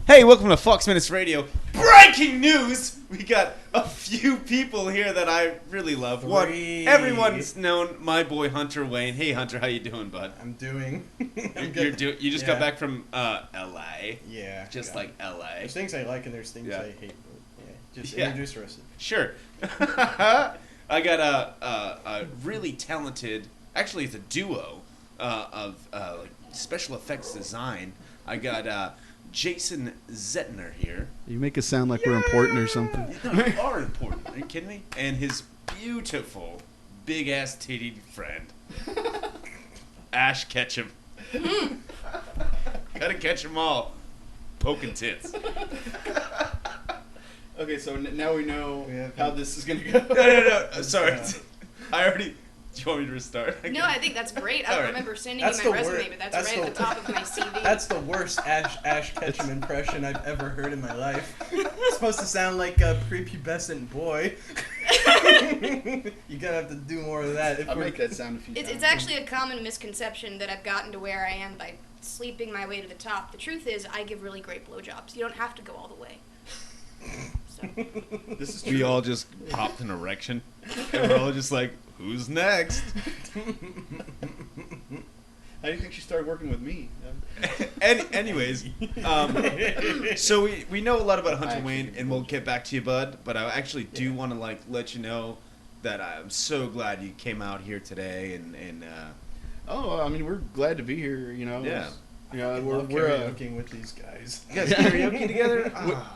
Hey, welcome to Fox Minutes Radio. Breaking news! We got a few people here that I really love. One, everyone's known my boy Hunter Wayne. Hey Hunter, how you doing, bud? I'm doing. You just got back from L.A. Yeah. Just like L.A. There's things I like and there's things I hate. Just introduce the rest of it. Sure. I got a really talented. Actually, it's a duo of like special effects design. I got Jason Zentner here. You make us sound like we're important or something. We are important. Are you kidding me? And his beautiful, big-ass titty friend, Ash Catchem. Gotta catch them all. Poking tits. Okay, so now we know how this is going to go. No. Sorry. I already... Do you want me to restart? No, I think that's great. I don't remember sending you my resume, but that's right at the top of my CV. That's the worst Ash Ketchum impression I've ever heard in my life. It's supposed to sound like a prepubescent boy. You're gonna have to do more of that. I'll make that sound a few times. It's actually a common misconception that I've gotten to where I am by sleeping my way to the top. The truth is, I give really great blowjobs. You don't have to go all the way. So. This is true. We all just popped an erection, and we're all just like, who's next? How do you think she started working with me? Anyways, so we know a lot about Hunter Wayne, and we'll get back to you, bud. But I actually do want to let you know that I'm so glad you came out here today, and Oh, I mean, we're glad to be here. You know. Yeah. We're karaokeing with these guys. You guys karaoke together?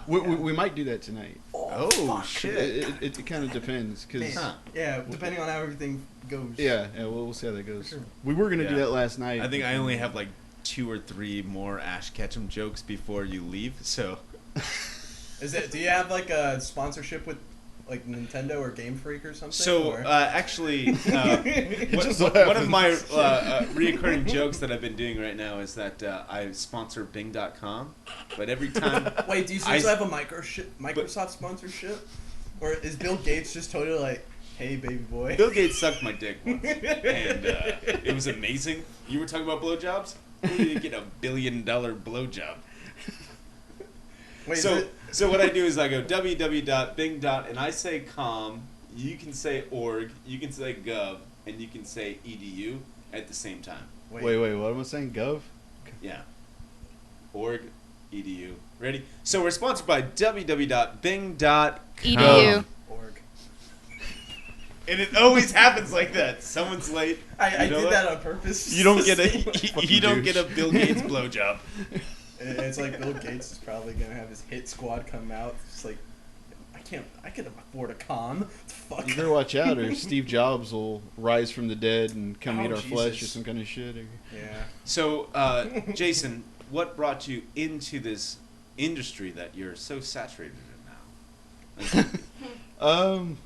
We might do that tonight. Oh shit! It kind of depends, cause yeah, depending on how everything goes. Yeah, we'll see how that goes. Sure. We were gonna do that last night. I think I only have like 2 or 3 more Ash Ketchum jokes before you leave. So, Do you have like a sponsorship with like Nintendo or Game Freak or something? So actually, one of my reoccurring jokes that I've been doing right now is that I sponsor Bing.com, but every time. Wait, do you still have a Microsoft sponsorship, or is Bill Gates just totally like, hey baby boy? Bill Gates sucked my dick once, and it was amazing. You were talking about blowjobs? Who did get $1 billion blowjob? Wait, so what I do is I go www.bing. And I say com, you can say org, you can say gov, and you can say edu at the same time. Wait, what am I saying? Gov? Yeah. Org, edu. Ready? So we're sponsored by www.bing.com. Edu. Org. And it always happens like that. Someone's late. I did that on purpose. You don't get a Bill Gates blowjob. It's like Bill Gates is probably gonna have his hit squad come out. It's like, I can afford a com. Fuck. You better watch out, or Steve Jobs will rise from the dead and come eat our Jesus. flesh or some kind of shit. Yeah. So, Jason, what brought you into this industry that you're so saturated in now?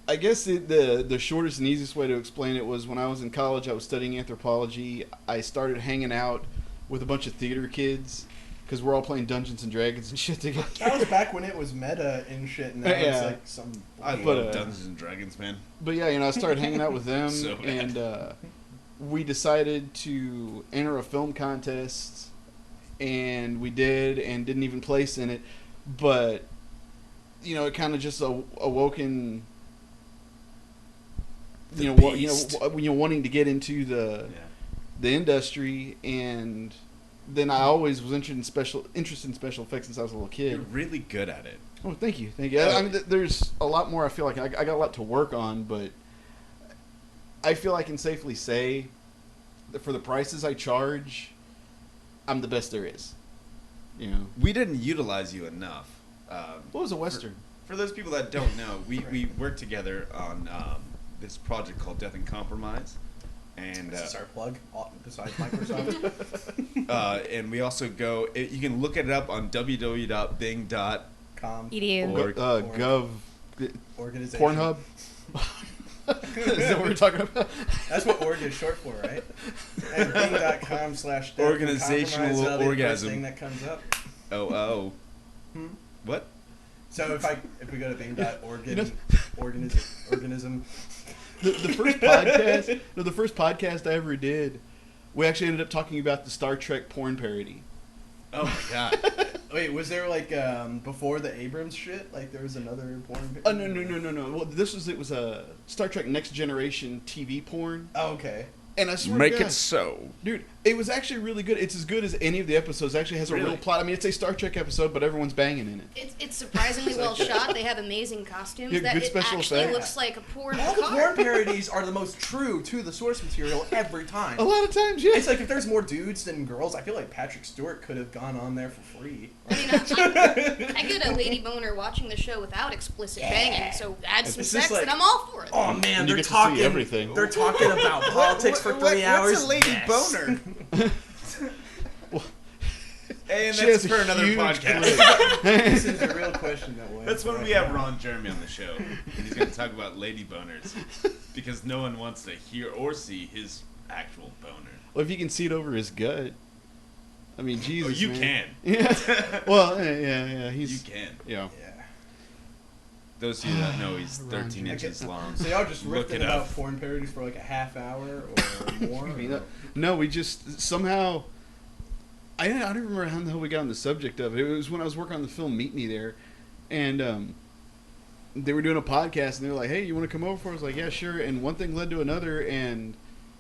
I guess the shortest and easiest way to explain it was when I was in college, I was studying anthropology. I started hanging out with a bunch of theater kids because we're all playing Dungeons and Dragons and shit together. That was back when it was meta and shit. And now it's like some. I love Dungeons and Dragons, man. But yeah, I started hanging out with them, So and we decided to enter a film contest, and we did, and didn't even place in it. But it kind of just awoken. Wanting to get into the industry, and then I always was interested in special effects since I was a little kid. You're really good at it. Oh, thank you. I mean, there's a lot more. I feel like I got a lot to work on, but I feel I can safely say that for the prices I charge, I'm the best there is. We didn't utilize you enough. What was a Western? For those people that don't know, we worked together on this project called Death and Compromise, and this is our plug besides Microsoft. And we also go. You can look it up on www.bing.com. Edu. Gov. Organization. Pornhub. Is that what we're talking about? That's what org is short for, right? And bing.com / organizational orgasm. Thing that comes up. Oh. What? So if we go to bing.org, organism. The first podcast I ever did, we actually ended up talking about the Star Trek porn parody. Oh my god. Wait, was there like before the Abrams shit? Like there was another porn? Oh no. Well, it was a Star Trek Next Generation TV porn. Oh, okay. And I swear Make to God, it so. dude, it was actually really good. It's as good as any of the episodes. It actually has a Really? real plot. I mean, it's a Star Trek episode, but everyone's banging in it. It's surprisingly well shot. They have amazing costumes. Yeah, That good it special actually effects. looks like a porn All the car. porn parodies are the most true to the source material every time. A lot of times, yeah. It's like if there's more dudes than girls, I feel like Patrick Stewart could have gone on there for free. I mean, I get a lady boner watching the show without explicit banging, so add some It's just sex like, and I'm all for it. Oh man, And you they're get to see talking everything. They're talking about politics for 3 hours. What's a lady Yes. boner? And She that's has a for another huge podcast. This is a real question that way. That's when we have Ron Jeremy on the show. And he's going to talk about lady boners. Because no one wants to hear or see his actual boner. Well, if you can see it over his gut, I mean, Jesus. Oh, you man. can. Yeah. Well, yeah. You He's. can. Yeah. Yeah. Those of you that know he's Ron 13 Jeremy. inches long. So y'all just Look riffing it up. about porn parodies for like a half hour or more? I mean, no, we just somehow. I don't remember how the hell we got on the subject of it. It was when I was working on the film Meet Me There, and they were doing a podcast, and they were like, "Hey, you want to come over for?" I was like, "Yeah, sure." And one thing led to another, and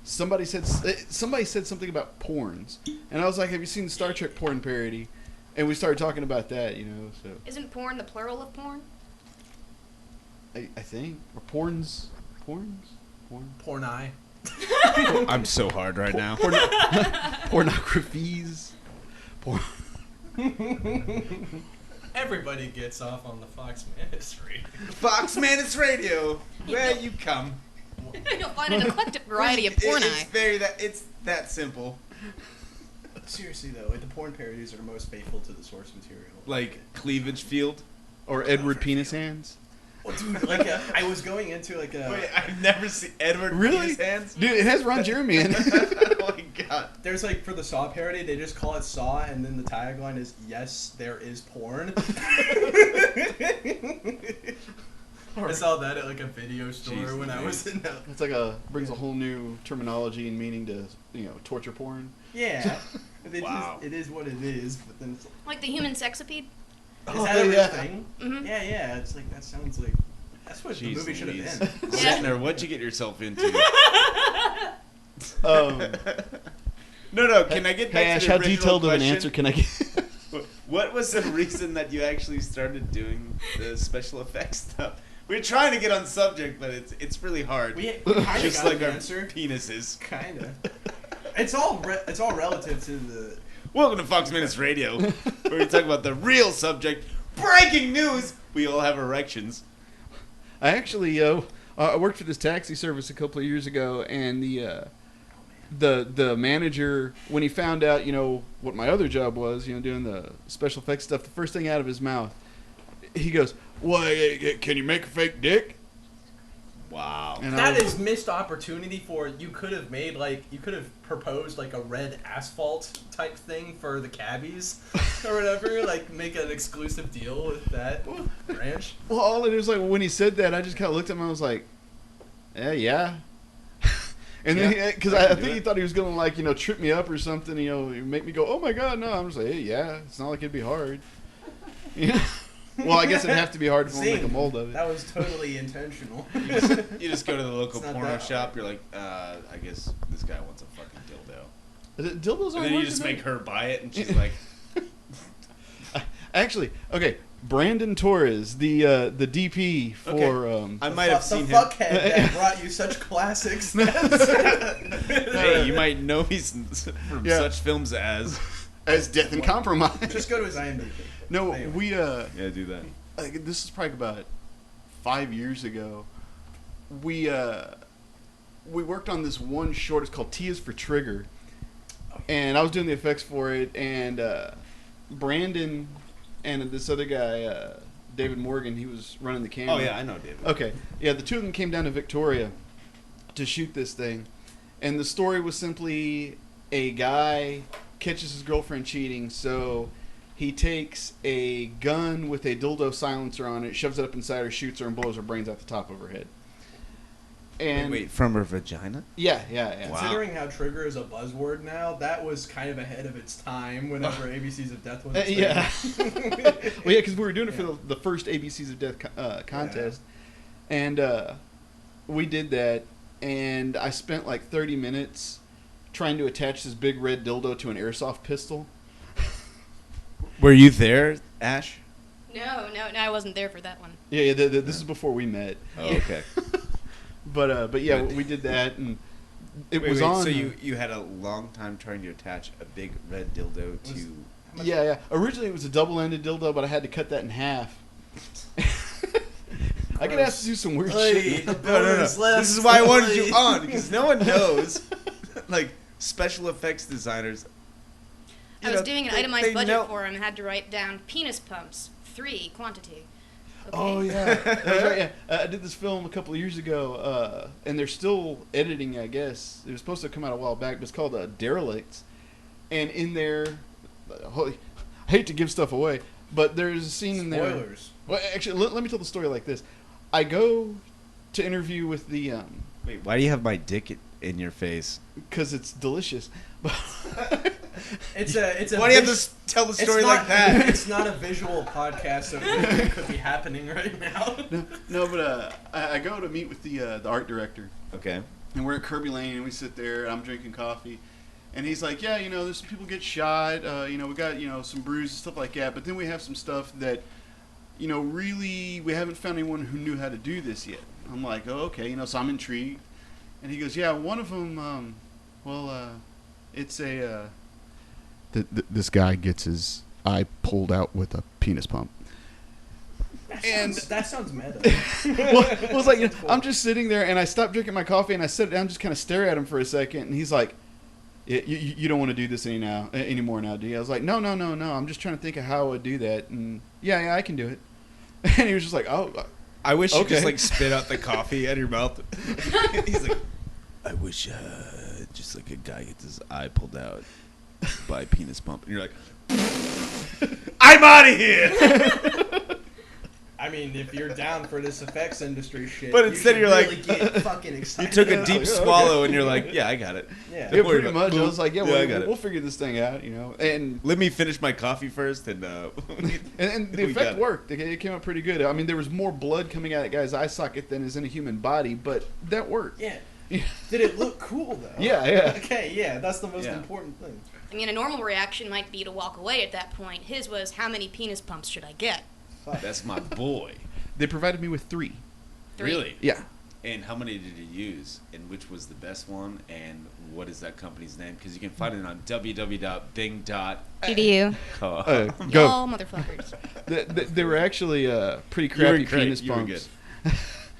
somebody said something about porns, and I was like, "Have you seen the Star Trek porn parody?" And we started talking about that, So Isn't porn the plural of porn? I think or porn. Porn eye. I'm so hard right now. Pornographies. Everybody gets off on the Fox Ministry. Fox Man, it's radio. Where you come. You'll find an eclectic variety of porn eye. It's that simple. Seriously though, like the porn parodies are the most faithful to the source material. Like Cleavage Field. Or Edward Penis Hands. Well, dude, like I was going into like a. Wait, I've never seen Edward Really? Penis Hands. Dude, it has Ron Jeremy in it. Oh my god. There's like for the Saw parody, they just call it Saw, and then the tagline is "Yes, there is porn." I saw that at like a video store Jeez, when I was in. It's like brings a whole new terminology and meaning to torture porn. Yeah, Wow. it is what it is. But then it's Like the human sexipede? is Oh, that a real yeah. thing? Mm-hmm. Yeah. It's like that sounds like that's what the Jeez movie should Louise. have been. Yeah. Zentner, what'd you get yourself into? No, can I get back Hey Ash, to the how original detailed of an question? answer can I get? What was the reason that you actually started doing the special effects stuff? We're trying to get on subject, but it's really hard. We kind of Just got like an our answer. penises. Kind of. It's all relative to the. Welcome to Fox Minutes Radio, where we talk about the real subject. Breaking news! We all have erections. I actually I worked for this taxi service a couple of years ago, and the manager, when he found out what my other job was, doing the special effects stuff, the first thing out of his mouth, he goes, "Well, can you make a fake dick?" Wow. And I That was- is missed opportunity for you could have proposed like a red asphalt type thing for the cabbies or whatever, like make an exclusive deal with that branch. Well, all it was like when he said that, I just kind of looked at him and I was like, yeah. And Yeah, then, because I I can do think he it. thought he was gonna trip me up or something, make me go, "Oh my god, no!" I'm just like, "Hey, yeah, it's not like it'd be hard." Yeah. Well, I guess it'd have to be hard if I make a Zing. mold of it. That was totally intentional. You just go to the local It's not porno that shop. You're like, I guess this guy wants a fucking dildo. Dildos And aren't then you hard just to make her buy it, and she's like, Actually, okay, Brandon Torres, the DP for I might have the seen him. fuckhead that brought you such classics. Hey, you might know me from Yeah. such films as. as Death and Compromise. Just go to his IMDb. No, Anyway. we Yeah, do that. this is probably about 5 years ago. We worked on this one short. It's called T is for Trigger, and I was doing the effects for it. And Brandon and this other guy, David Morgan, he was running the camera. Oh yeah, I know David. Okay, yeah, the two of them came down to Victoria to shoot this thing, and the story was simply a guy catches his girlfriend cheating, so he takes a gun with a dildo silencer on it, shoves it up inside her, shoots her, and blows her brains out the top of her head. And Wait, from her vagina? yeah, yeah, yeah. Wow. Considering how trigger is a buzzword now, that was kind of ahead of its time whenever ABCs of Death was a thing. Yeah. Well, yeah, because we were doing it for the first ABCs of Death contest, and we did that, and I spent like 30 minutes trying to attach this big red dildo to an airsoft pistol. Were you there, Ash? No, I wasn't there for that one. Yeah, this is before we met. Oh, okay. But yeah, we did that, and it was wait, on. So you had a long time trying to attach a big red dildo to... Yeah. Originally, it was a double-ended dildo, but I had to cut that in half. I could have to do some weird shit. The No. bonus left. This is why I wanted you on, because no one knows. Like, special effects designers... I was doing an itemized budget know. for him and had to write down penis pumps, 3, quantity. Okay. Oh yeah, that's right. Yeah, I did this film a couple of years ago, and they're still editing. I guess it was supposed to come out a while back, but it's called Derelict. And in there, I hate to give stuff away, but there's a scene in there. Spoilers. Well, actually, let me tell the story like this. I go to interview with the Wait, why do you have my dick in your face? because it's delicious. It's a. Why do you have to tell the story like that? It's not a visual podcast, so it could be happening right now. No, but I go to meet with the art director. Okay. And we're at Kirby Lane, and we sit there, and I'm drinking coffee. And he's like, yeah, there's some people get shot, we got, some bruises, stuff like that. But then we have some stuff that, really, we haven't found anyone who knew how to do this yet. I'm like, oh, okay, so I'm intrigued. And he goes, yeah, one of them, it's a, this guy gets his eye pulled out with a penis pump. That sounds meta. Well, it's like, I'm just sitting there, and I stopped drinking my coffee, and I sit down, just kind of stare at him for a second, and he's like, you don't want to do this anymore now, do you? I was like, no, I'm just trying to think of how I would do that, and yeah, I can do it. And he was just like, oh, I wish you okay. just spit out the coffee out of your mouth. He's like, I wish just like a guy gets his eye pulled out by a penis pump, and you're like, I'm out of here. I mean, if you're down for this effects industry shit, But instead you're like- really get fucking You excited. took a Yeah, deep like, swallow, okay. and you're like, yeah, I got it. Yeah. yeah, Don't worry pretty about much. it. I was like, yeah, I got it. we'll figure this thing out, and Let me finish my coffee first, and And the We got effect it. worked. It came out pretty good. I mean, there was more blood coming out of that guy's eye socket than is in a human body, but that worked. Yeah. Did it look cool though? Yeah. Okay, yeah, that's the most Yeah. important thing. I mean, a normal reaction might be to walk away at that point. His was, how many penis pumps should I get? That's my boy. They provided me with 3. 3. Really? Yeah. And how many did you use? And which was the best one? And what is that company's name? Because you can find it on www.bing.com. EDU. Go. Y'all motherfuckers. They were actually pretty You were crappy great. penis You were pumps.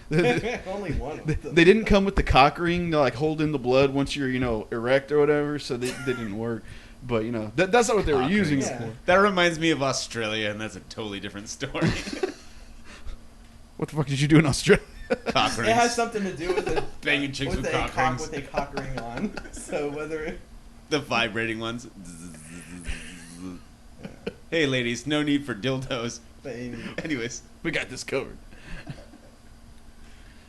they, Only one of them. they didn't come with the cock ring to hold in the blood once you're erect or whatever, so they didn't work. But that's not what they were Cock using rings. it for. That reminds me of Australia, and that's a totally different story. What the fuck did you do in Australia? Cock It rings. has something to do with Banging chicks with cock rings. with a cock ring on. So whether The vibrating ones. Hey, ladies, no need for dildos. Anyways. We got this covered.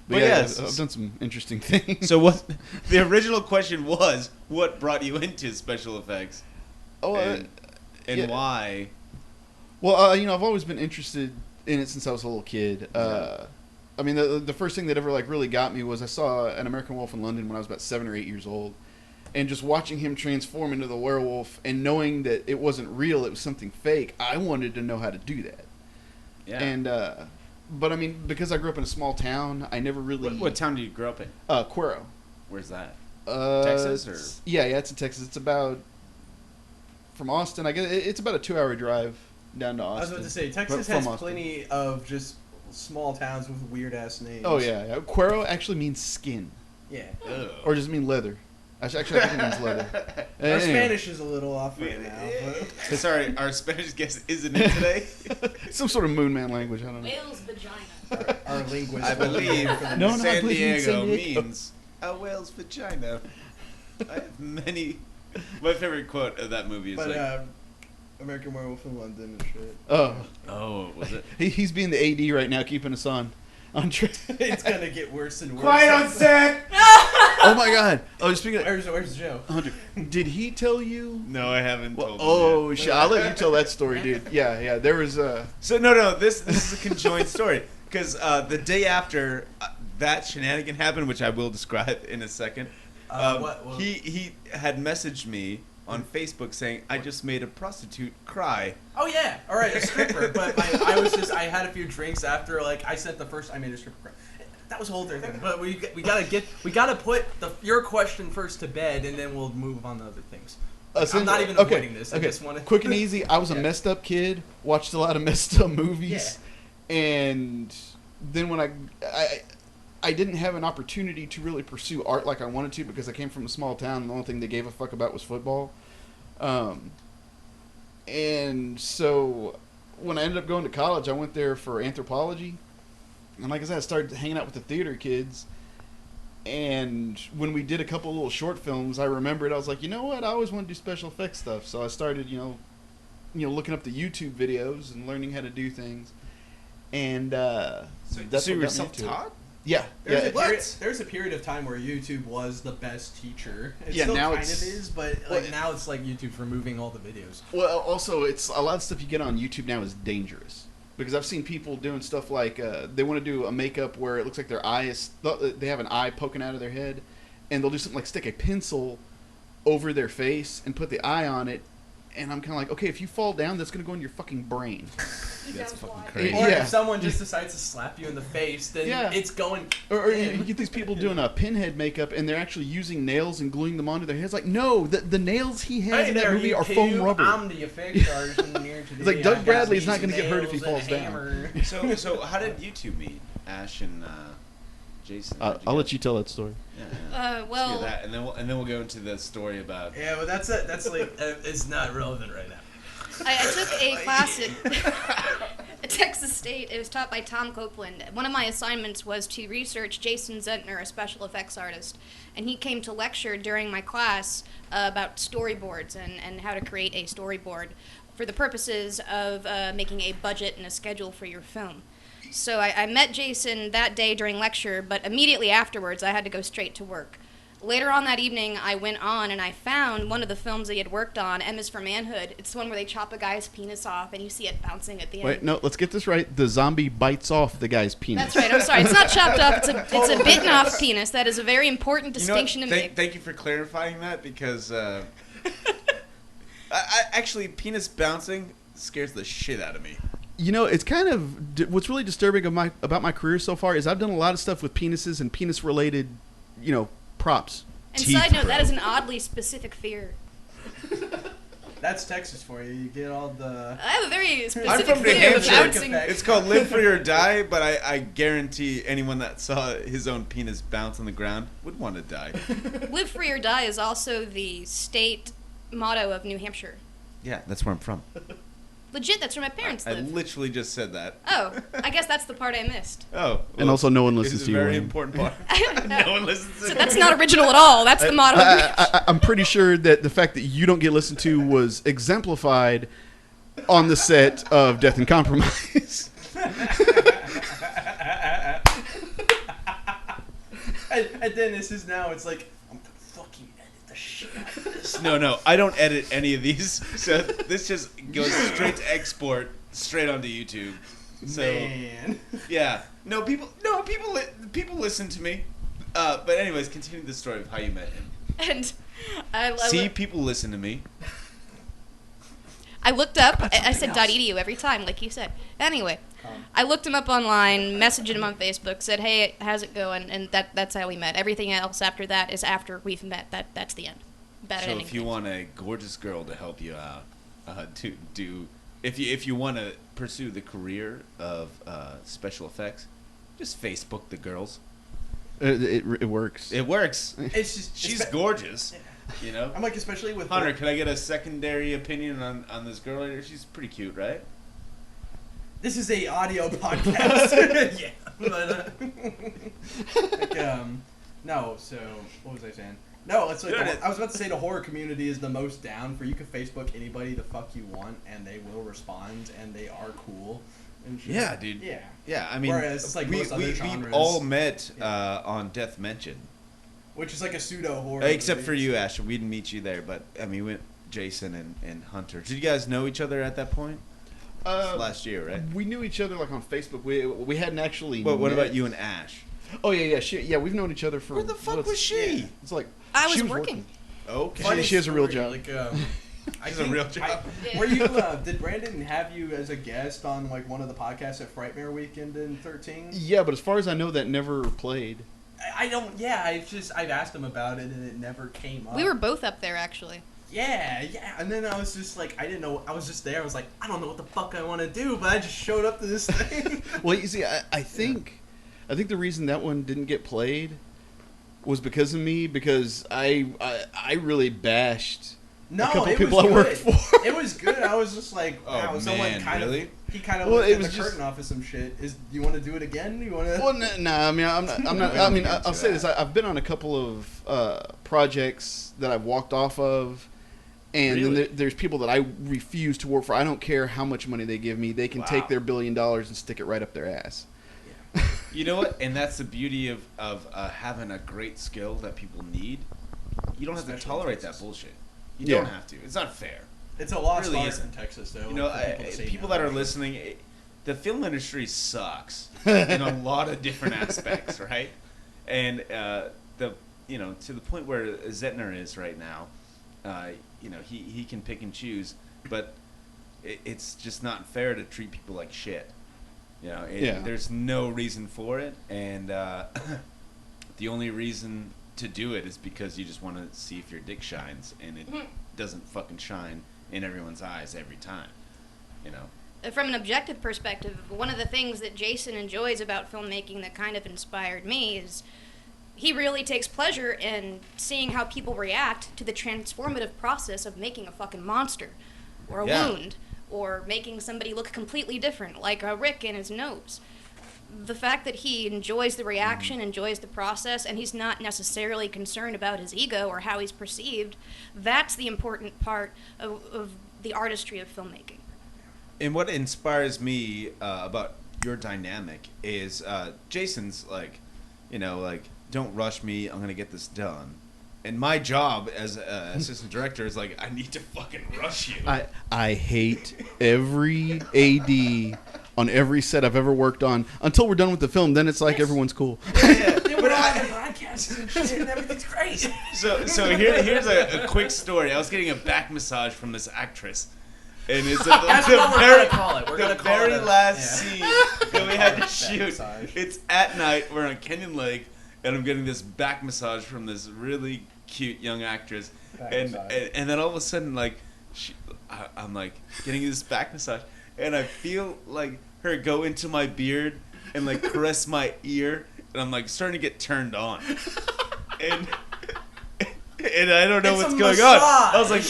But yeah, yes. I've done some interesting things. So what? The original question was, what brought you into special effects, Oh, and yeah. why? Well, I've always been interested in it since I was a little kid. I mean, the first thing that ever really got me was I saw An American Wolf in London when I was about 7 or 8 years old, and just watching him transform into the werewolf and knowing that it wasn't real, it was something fake. I wanted to know how to do that. Yeah. And but I mean, because I grew up in a small town, I never really. What town did you grow up in? Cuero. Where's that? Texas Texas, or? Yeah, it's in Texas. It's about from Austin. I guess it's about a 2-hour drive down to I was Austin. about to say Texas From has Austin. plenty of just small towns with weird ass names. Oh yeah. Cuero actually means skin, Yeah. Ugh. or does it mean leather? Actually, I think it means leather. Our Anyway. Spanish is a little off right now. But Sorry, our Spanish guest isn't in today. Some sort of moon man language. I don't know. Whale's vagina. our linguist. I believe No, I San believe in Diego San Diego. means a whale's vagina. I have many. My favorite quote of that movie is But like, American Werewolf in London and shit. Oh, "Oh, was it?" he's being the AD right now, keeping us on. It's gonna get worse and worse. Quiet on set. Oh my God! Oh, speaking of Where's Joe? Hunter, did he tell you? No, I haven't told him Oh yet. shit! I'll let you tell that story, dude. Yeah. There was So no, this is a conjoined story because the day after that shenanigan happened, which I will describe in a second, What? he had messaged me on Facebook saying, "I just made a prostitute cry." Oh yeah, all right, a stripper. But I had a few drinks after. Like I said, I made a stripper cry. That was a whole different thing. But we gotta put your question first to bed, and then we'll move on to other things. I'm not even avoiding this. I just want to quick and easy. I was a messed up kid. Watched a lot of messed up movies, and then when I didn't have an opportunity to really pursue art like I wanted to because I came from a small town and the only thing they gave a fuck about was football. And so when I ended up going to college, I went there for anthropology. And like I said, I started hanging out with the theater kids. And when we did a couple little short films, I remembered, I was like, you know what? I always want to do special effects stuff. So I started, looking up the YouTube videos and learning how to do things. And So you were self-taught? Yeah. There's a period of time where YouTube was the best teacher. It still now kind of is, but now it's like YouTube's removing all the videos. Well, also, it's a lot of stuff you get on YouTube now is dangerous. Because I've seen people doing stuff like they want to do a makeup where it looks like their eye is... They have an eye poking out of their head. And they'll do something like stick a pencil over their face and put the eye on it. And I'm kind of like, okay, if you fall down, that's going to go in your fucking brain. That's fucking Or crazy. Or Yeah. if someone just decides to slap you in the face, then it's going... Or you get these people doing a pinhead makeup, and they're actually using nails and gluing them onto their heads. Like, no, the nails he has in that movie are foam rubber. I'm the effects artist in here today. It's like Doug I got Bradley is not these going to get hurt if he nails falls and a down. hammer. So how did you two meet, Ash and Jason? I'll let you tell that story. Yeah. Well, Let's hear that, and then we'll go into the story about. Yeah, but that's like it's not relevant right now. I took a class at Texas State. It was taught by Tom Copeland. One of my assignments was to research Jason Zentner, a special effects artist. And he came to lecture during my class about storyboards and how to create a storyboard for the purposes of making a budget and a schedule for your film. So I met Jason that day during lecture, but immediately afterwards I had to go straight to work. Later on that evening, I went on and I found one of the films that he had worked on, M is for Manhood. It's the one where they chop a guy's penis off and you see it bouncing at the end. Wait, no, let's get this right. The zombie bites off the guy's penis. That's right. I'm sorry. It's not chopped off. It's a bitten off penis. That is a very important distinction to make. Thank you for clarifying that because I actually penis bouncing scares the shit out of me. It's kind of what's really disturbing about my career so far is I've done a lot of stuff with penises and penis related, props. And side note, that is an oddly specific fear. That's Texas for you. You get all the... I have a very I'm specific from New fear of Hampshire. bouncing. It's called Live Free or Die, but I guarantee anyone that saw his own penis bounce on the ground would want to die. Live free or die is also the state motto of New Hampshire. Yeah, that's where I'm from. Legit, that's where my parents I live. literally just said that. Oh, I guess that's the part I missed. Oh. And also no one This listens is to a you. very Wayne. important part. No one listens to So me. that's not original at all. That's the motto of New Hampshire. I'm pretty sure that the fact that you don't get listened to was exemplified on the set of Death and Compromise. and then this is now, it's like, I'm gonna fucking edit the shit out of this. No, I don't edit any of these. So this just goes straight to export, straight onto YouTube. So Man. yeah, people listen to me. But anyways, continue the story of how you met him. And I love See, it. people listen to me. I looked up. I said .edu every time, like you said. Anyway, I looked him up online, messaged him on Facebook, said, "Hey, how's it going?" And that's how we met. Everything else after that is after we've met. That's the end. Bad So ending if you things. want a gorgeous girl to help you out, if you want to pursue the career of special effects, just Facebook the girls. It works. It works. It's just... She's gorgeous. You know. I'm like, especially with... Hunter, can I get a secondary opinion on this girl here? She's pretty cute, right? This is a audio podcast. Yeah. But, no, so, what was I saying? No, it's like, I was about to say the horror community is the most down for you can Facebook anybody the fuck you want and they will respond and they are cool. and shit. Yeah, dude. Yeah. Yeah, I mean, Whereas it's like most other we genres. all met on Death Mention. Which is like a pseudo horror. Except movie. for you, Asher. We didn't meet you there, but I mean, we went Jason and Hunter. Did you guys know each other at that point? Last year, right? We knew each other like on Facebook. We hadn't actually. But what met. about you and Ash? Oh yeah. We've known each other for. Where the fuck was she? Yeah, it's like I was she working. Okay. Funny She has a real story, job. Like, She has a real job. Were you? Did Brandon have you as a guest on like one of the podcasts at Frightmare Weekend in 13? Yeah, but as far as I know, that never played. I don't. Yeah, I've asked him about it and it never came up. We were both up there actually. Yeah. And then I was just like, I didn't know. I was just there. I was like, I don't know what the fuck I want to do, but I just showed up to this thing. Well, you see, I think the reason that one didn't get played was because of me, because I really bashed No, a couple it people was I worked good. for. It was good. I was just like, wow, Oh, someone man, kind really? of. He kind of Well, looked it at the was just- curtain off of some shit. Do you want to do it again? You want to? Well, nah. I mean, I'm not. I mean, I'll say this. I've been on a couple of projects that I've walked off of, and Really? then there's people that I refuse to work for. I don't care how much money they give me. They can Wow. take their $1 billion and stick it right up their ass. You know what? And that's the beauty of having a great skill that people need. You don't have to Especially in tolerate Texas. that bullshit. You Yeah. don't have to. It's not fair. It's a lost really art isn't. in Texas, though. You know, for to say people no. that are listening, the film industry sucks in a lot of different aspects, right? And to the point where Zentner is right now, he can pick and choose, but it's just not fair to treat people like shit. You know, there's no reason for it, and the only reason to do it is because you just want to see if your dick shines, and it doesn't fucking shine in everyone's eyes every time. You know. From an objective perspective, one of the things that Jason enjoys about filmmaking that kind of inspired me is he really takes pleasure in seeing how people react to the transformative process of making a fucking monster or a wound or making somebody look completely different, like a Rick in his nose. The fact that he enjoys the reaction, enjoys the process, and he's not necessarily concerned about his ego or how he's perceived, that's the important part of the artistry of filmmaking. And what inspires me about your dynamic is Jason's like, don't rush me, I'm gonna get this done. And my job as assistant director is like, I need to fucking rush you. I hate every AD on every set I've ever worked on until we're done with the film. Then it's like everyone's cool. Yeah, they were on the podcasts and shit, and everything's great. So here's a quick story. I was getting a back massage from this actress. And it's the very last scene that we had to shoot. Massage. It's at night. We're on Kenyon Lake, and I'm getting this back massage from this really cute young actress. And then all of a sudden, like, I'm like getting this back massage, and I feel like her go into my beard and like caress my ear, and I'm like starting to get turned on. And I don't know what's going on. I was like,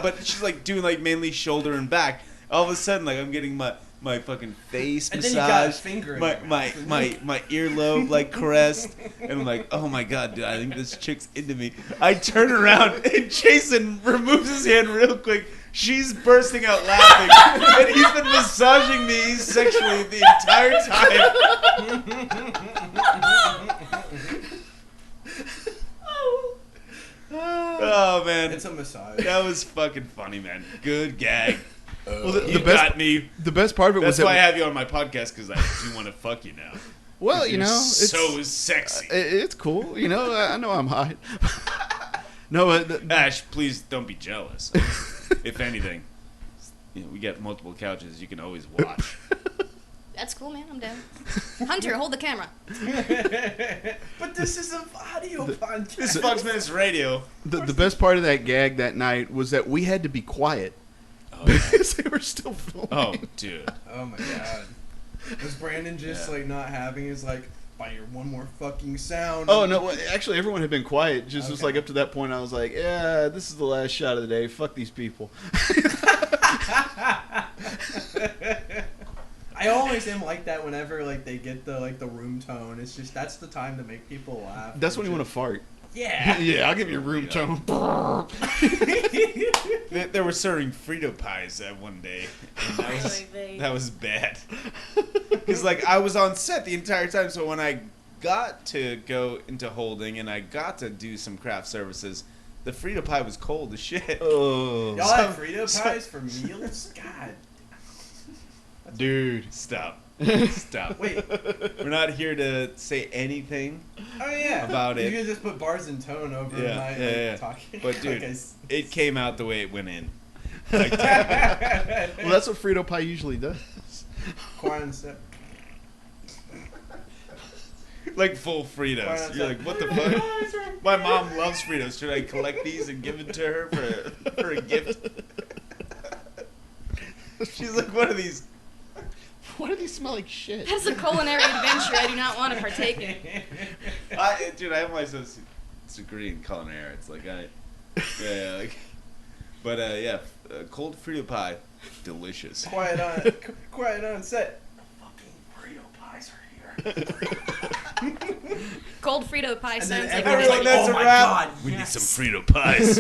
but she's like doing like mainly shoulder and back. All of a sudden, like I'm getting my fucking face and massage, then you got a finger in your my earlobe like caressed, and I'm like, oh my god, dude, I think this chick's into me. I turn around and Jason removes his hand real quick. She's bursting out laughing, and he's been massaging me sexually the entire time. Oh man, It's a massage. that was fucking funny, man. Good gag. Well, You got me. The best part of it That's was why I that have you on my podcast, because I do want to fuck you now. well, You're it's so sexy. it's cool. I know I'm hot. No, Ash, please don't be jealous. If anything, we got multiple couches. You can always watch. That's cool, man. I'm down. Hunter, hold the camera. But this is an audio podcast. This is Fox Minutes Radio. the best part of that gag that night was that we had to be quiet Oh, yeah. because they were still filming. Oh, dude. Oh my god. Was Brandon just like not having his like, by your one more fucking sound? Oh no! Well, actually, everyone had been quiet. Just was Okay. like up to that point, I was like, "Yeah, this is the last shot of the day. Fuck these people." I always am like that whenever like they get the room tone. It's just that's the time to make people laugh. That's when you want to fart. Yeah. Yeah, I'll give you a room tone. They were serving Frito pies that one day, and that was bad. Because like I was on set the entire time, so when I got to go into holding and I got to do some craft services, the Frito pie was cold as shit. Oh, Y'all have Frito pies for meals? God. dude. Stop. Stop. Wait. We're not here to say anything. Oh yeah. About it. You can just put bars and tone over my talking. But dude, Okay. it came out the way it went in. Like, Well, that's what Frito pie usually does. Quiet and step. like full Fritos. You're like, what the fuck? My mom loves Fritos. Should I collect these and give them to her for a gift? She's like, what are these? Why do these smell like shit? That's a culinary adventure I do not want to partake in. Dude, I have my associate's degree in culinary arts. Like, but cold Frito pie, delicious. Quiet on set. Fucking Frito pies are here. Cold Frito pie And sounds then like everyone's like, that's oh a my wrap. god, We yes. need some Frito pies.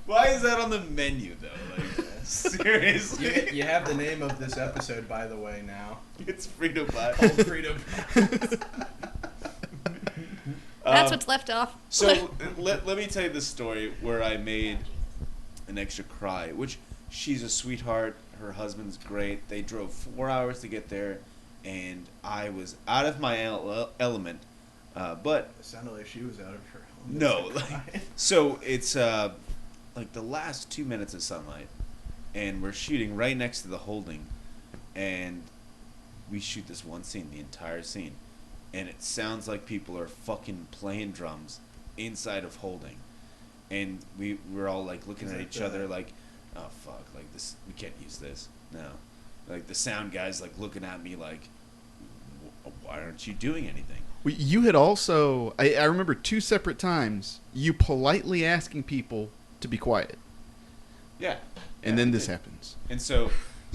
Why is that on the menu though? Like, seriously, You have the name of this episode, by the way, now. it's Frito pie. Cold Frito pies. That's what's left off. So let me tell you this story where I made an extra cry, which she's a sweetheart. Her husband's great. They drove 4 hours to get there, and I was out of my element. But It sounded like she was out of her element. no, like, so it's like the last 2 minutes of sunlight, and we're shooting right next to the holding, and we shoot this one scene, the entire scene. And it sounds like people are fucking playing drums inside of holding, and we're all like looking at each other like, oh fuck, like this, we can't use this. No, like the sound guy's like looking at me like, why aren't you doing anything? Well, you had also, I remember 2 separate times, you politely asking people to be quiet. Yeah, And then this happens. And so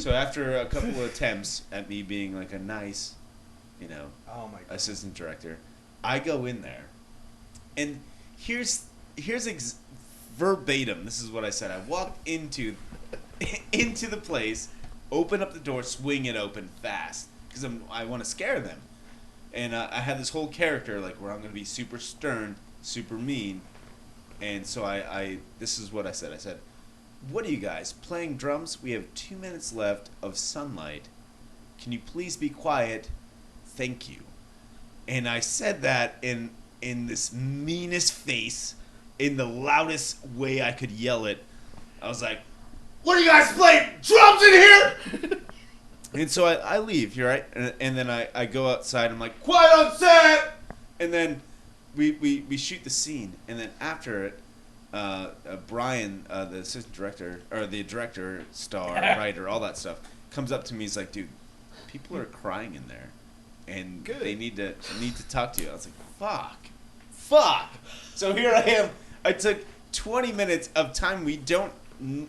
after a couple of attempts at me being like a nice, Oh my god. assistant director, I go in there, and here's verbatim. This is what I said. I walked into the place, open up the door, swing it open fast because I want to scare them, and I had this whole character like where I'm going to be super stern, super mean, and so I this is what I said. I said, "What are you guys playing drums? We have 2 minutes left of sunlight. Can you please be quiet? Thank you." And I said that in this meanest face, in the loudest way I could yell it. I was like, "What are you guys playing? Drums in here?" And so I leave, you're right, and then I go outside. I'm like, "Quiet on set!" And then we shoot the scene, and then after it, Brian, the assistant director or the director, star, writer, all that stuff, comes up to me. He's like, "Dude, people are crying in there, and they need to talk to you." I was like, fuck. So here I am. I took 20 minutes of time we don't want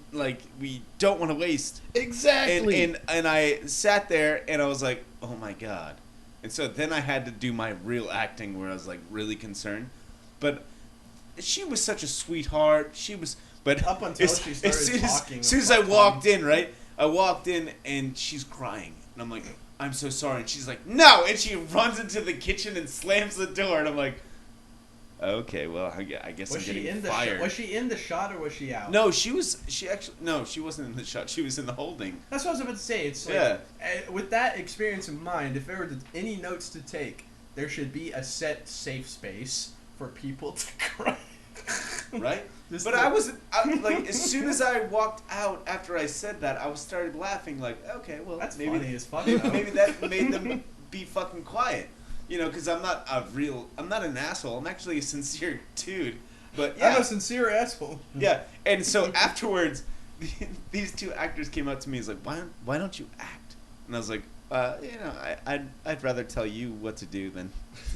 to waste. Exactly. And I sat there and I was like, oh my god. And so then I had to do my real acting where I was like really concerned, but she was such a sweetheart. But Up until she started talking. as soon as I walked in, right? I walked in and she's crying, and I'm like, "I'm so sorry," and she's like, "No," and she runs into the kitchen and slams the door, and I'm like, okay, well, I guess I'm getting fired. Was she in the shot or was she out? No, she wasn't in the shot. She was in the holding. That's what I was about to say. It's like, with that experience in mind, if there were any notes to take, there should be a set safe space for people to cry. Right? But I like, as soon as I walked out after I said that, I started laughing like, okay, well, That's maybe funny as fuck, though. maybe that made them be fucking quiet. Because I'm not an asshole. I'm actually a sincere dude. But yeah. I'm a sincere asshole. Yeah. And so afterwards, these 2 actors came up to me and was like, why don't you act? And I was like, I'd rather tell you what to do than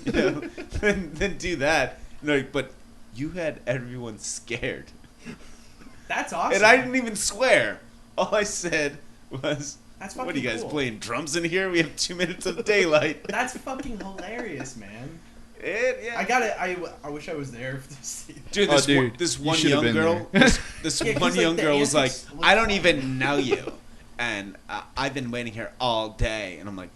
than do that. And they're like, but you had everyone scared. That's awesome. And I didn't even swear. All I said was, That's fucking What are you guys cool. playing drums in here? We have 2 minutes of daylight. That's fucking hilarious, man. Yeah. I wish I was there for this. Dude, this you one should have young been girl, this Yeah, 'cause, one like, young the girl was like, antics I don't look even know you, and I've been waiting here all day, and I'm like,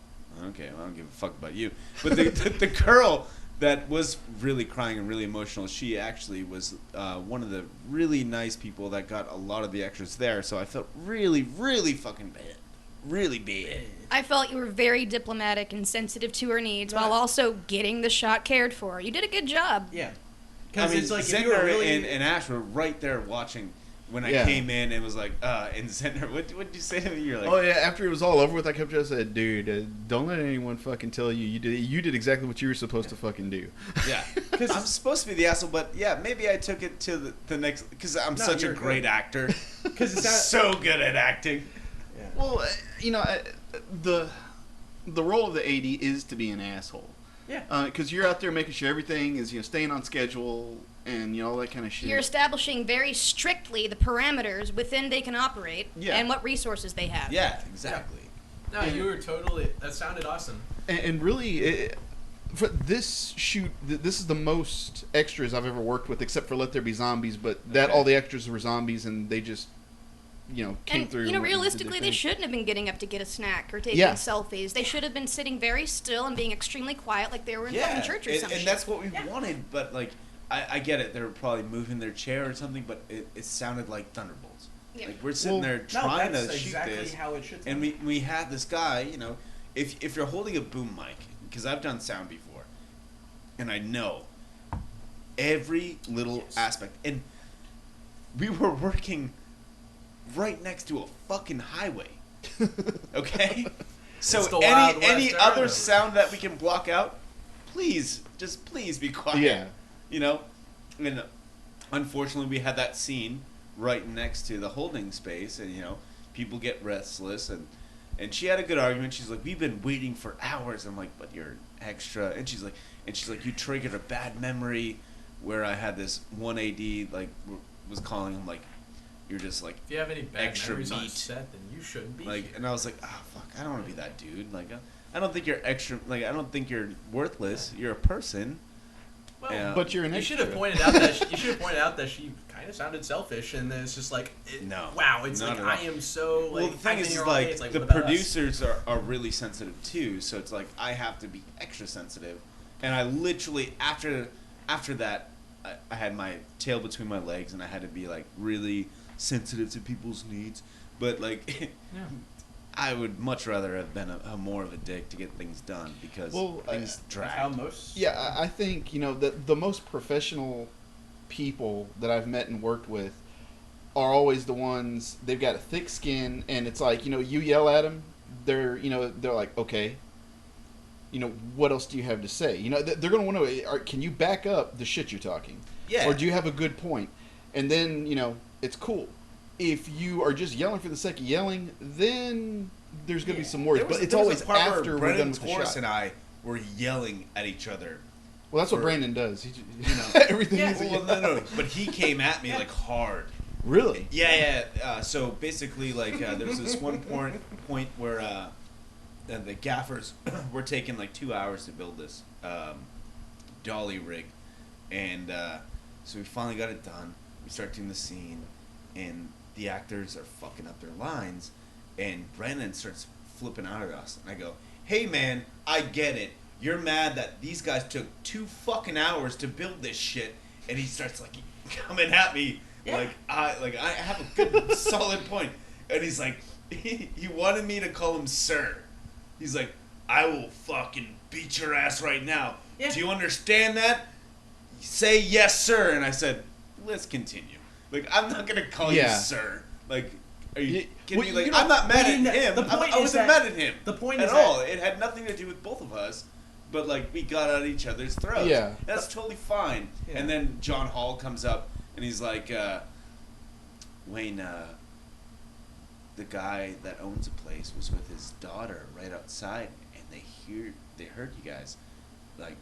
okay, well, I don't give a fuck about you. But the girl that was really crying and really emotional, she actually was one of the really nice people that got a lot of the extras there, so I felt really, really fucking bad. Really bad. I felt you were very diplomatic and sensitive to her needs while also getting the shot cared for. You did a good job. Yeah. I Because mean, it's like, if you were Zentner really... and Ash were right there watching when I came in and was like, and Zentner, what did you say to me? You're like, Oh yeah, after it was all over with, I kept just said, dude, don't let anyone fucking tell you you did exactly what you were supposed to fucking do. yeah. Because I'm supposed to be the asshole, but yeah, maybe I took it to the next, because I'm such a you're great good. actor. Because it's not... So good at acting. Yeah. Well, the role of the AD is to be an asshole. Yeah. Because you're out there making sure everything is staying on schedule and all that kind of shit. You're establishing very strictly the parameters within they can operate and what resources they have. Yeah, exactly. No, you were totally... That sounded awesome. And really, for this shoot, this is the most extras I've ever worked with, except for Let There Be Zombies. But all the extras were zombies, and they just came through. And and realistically, did they their thing. shouldn't have been getting up to get a snack or taking selfies. They should have been sitting very still and being extremely quiet, like they were in fucking church or something. And that's what we wanted, but like, I get it. They were probably moving their chair or something, but it sounded like Thunderbolts. Yeah. Like we're sitting there trying to shoot exactly this, how it should and we had this guy. If you're holding a boom mic, because I've done sound before, and I know every little aspect, and we were working right next to a fucking highway. Okay, so any other sound that we can block out, please be quiet. Yeah. And unfortunately we had that scene right next to the holding space, and people get restless, and she had a good argument. She's like, we've been waiting for hours. I'm like, but you're extra. And she's like, you triggered a bad memory where I had this one AD like was calling him like, you're just like, if you have any bad extra memories on meat. set, then you shouldn't be. Like, and I was like, oh fuck, I don't want to be that dude. Like, I don't think you're extra. Like, I don't think you're worthless. You're a person. Well, but you're an you extra. should have pointed out that she kind of sounded selfish, and then it's just like, wow, it's like I am so like. Well, the thing is like the producers are really sensitive too, so it's like I have to be extra sensitive, and I literally after that I had my tail between my legs, and I had to be like really sensitive to people's needs, but like. I would much rather have been a more of a dick to get things done, because things drag. I think the most professional people that I've met and worked with are always the ones, they've got a thick skin, and it's like you yell at them, they're like, okay, what else do you have to say? They're gonna want to, can you back up the shit you're talking? Yeah. Or do you have a good point? And then it's cool. If you are just yelling for the sake of yelling, then there's going to be some words. But it's always after we're done with the shot. And I were yelling at each other. Well, that's what Brandon does. He, everything is no. But he came at me like hard. Really? Yeah. So basically, like, there was this one point where the gaffers were taking like 2 hours to build this dolly rig, and so we finally got it done. We start doing the scene, and the actors are fucking up their lines, and Brandon starts flipping out at us, and I go, hey man, I get it, you're mad that these guys took 2 fucking hours to build this shit, and he starts like coming at me like I have a good solid point, and he's like, he wanted me to call him sir. He's like, I will fucking beat your ass right now. Do you understand that? Say yes sir. And I said, let's continue. Like, I'm not gonna call you sir. Like, are you kidding me? Like, I'm not mad at him. I wasn't mad at him. The point at is all. It had nothing to do with both of us. But like, we got at each other's throats. Yeah, that's totally fine. Yeah. And then John Hall comes up and he's like, Wayne, the guy that owns the place was with his daughter right outside, and they heard you guys like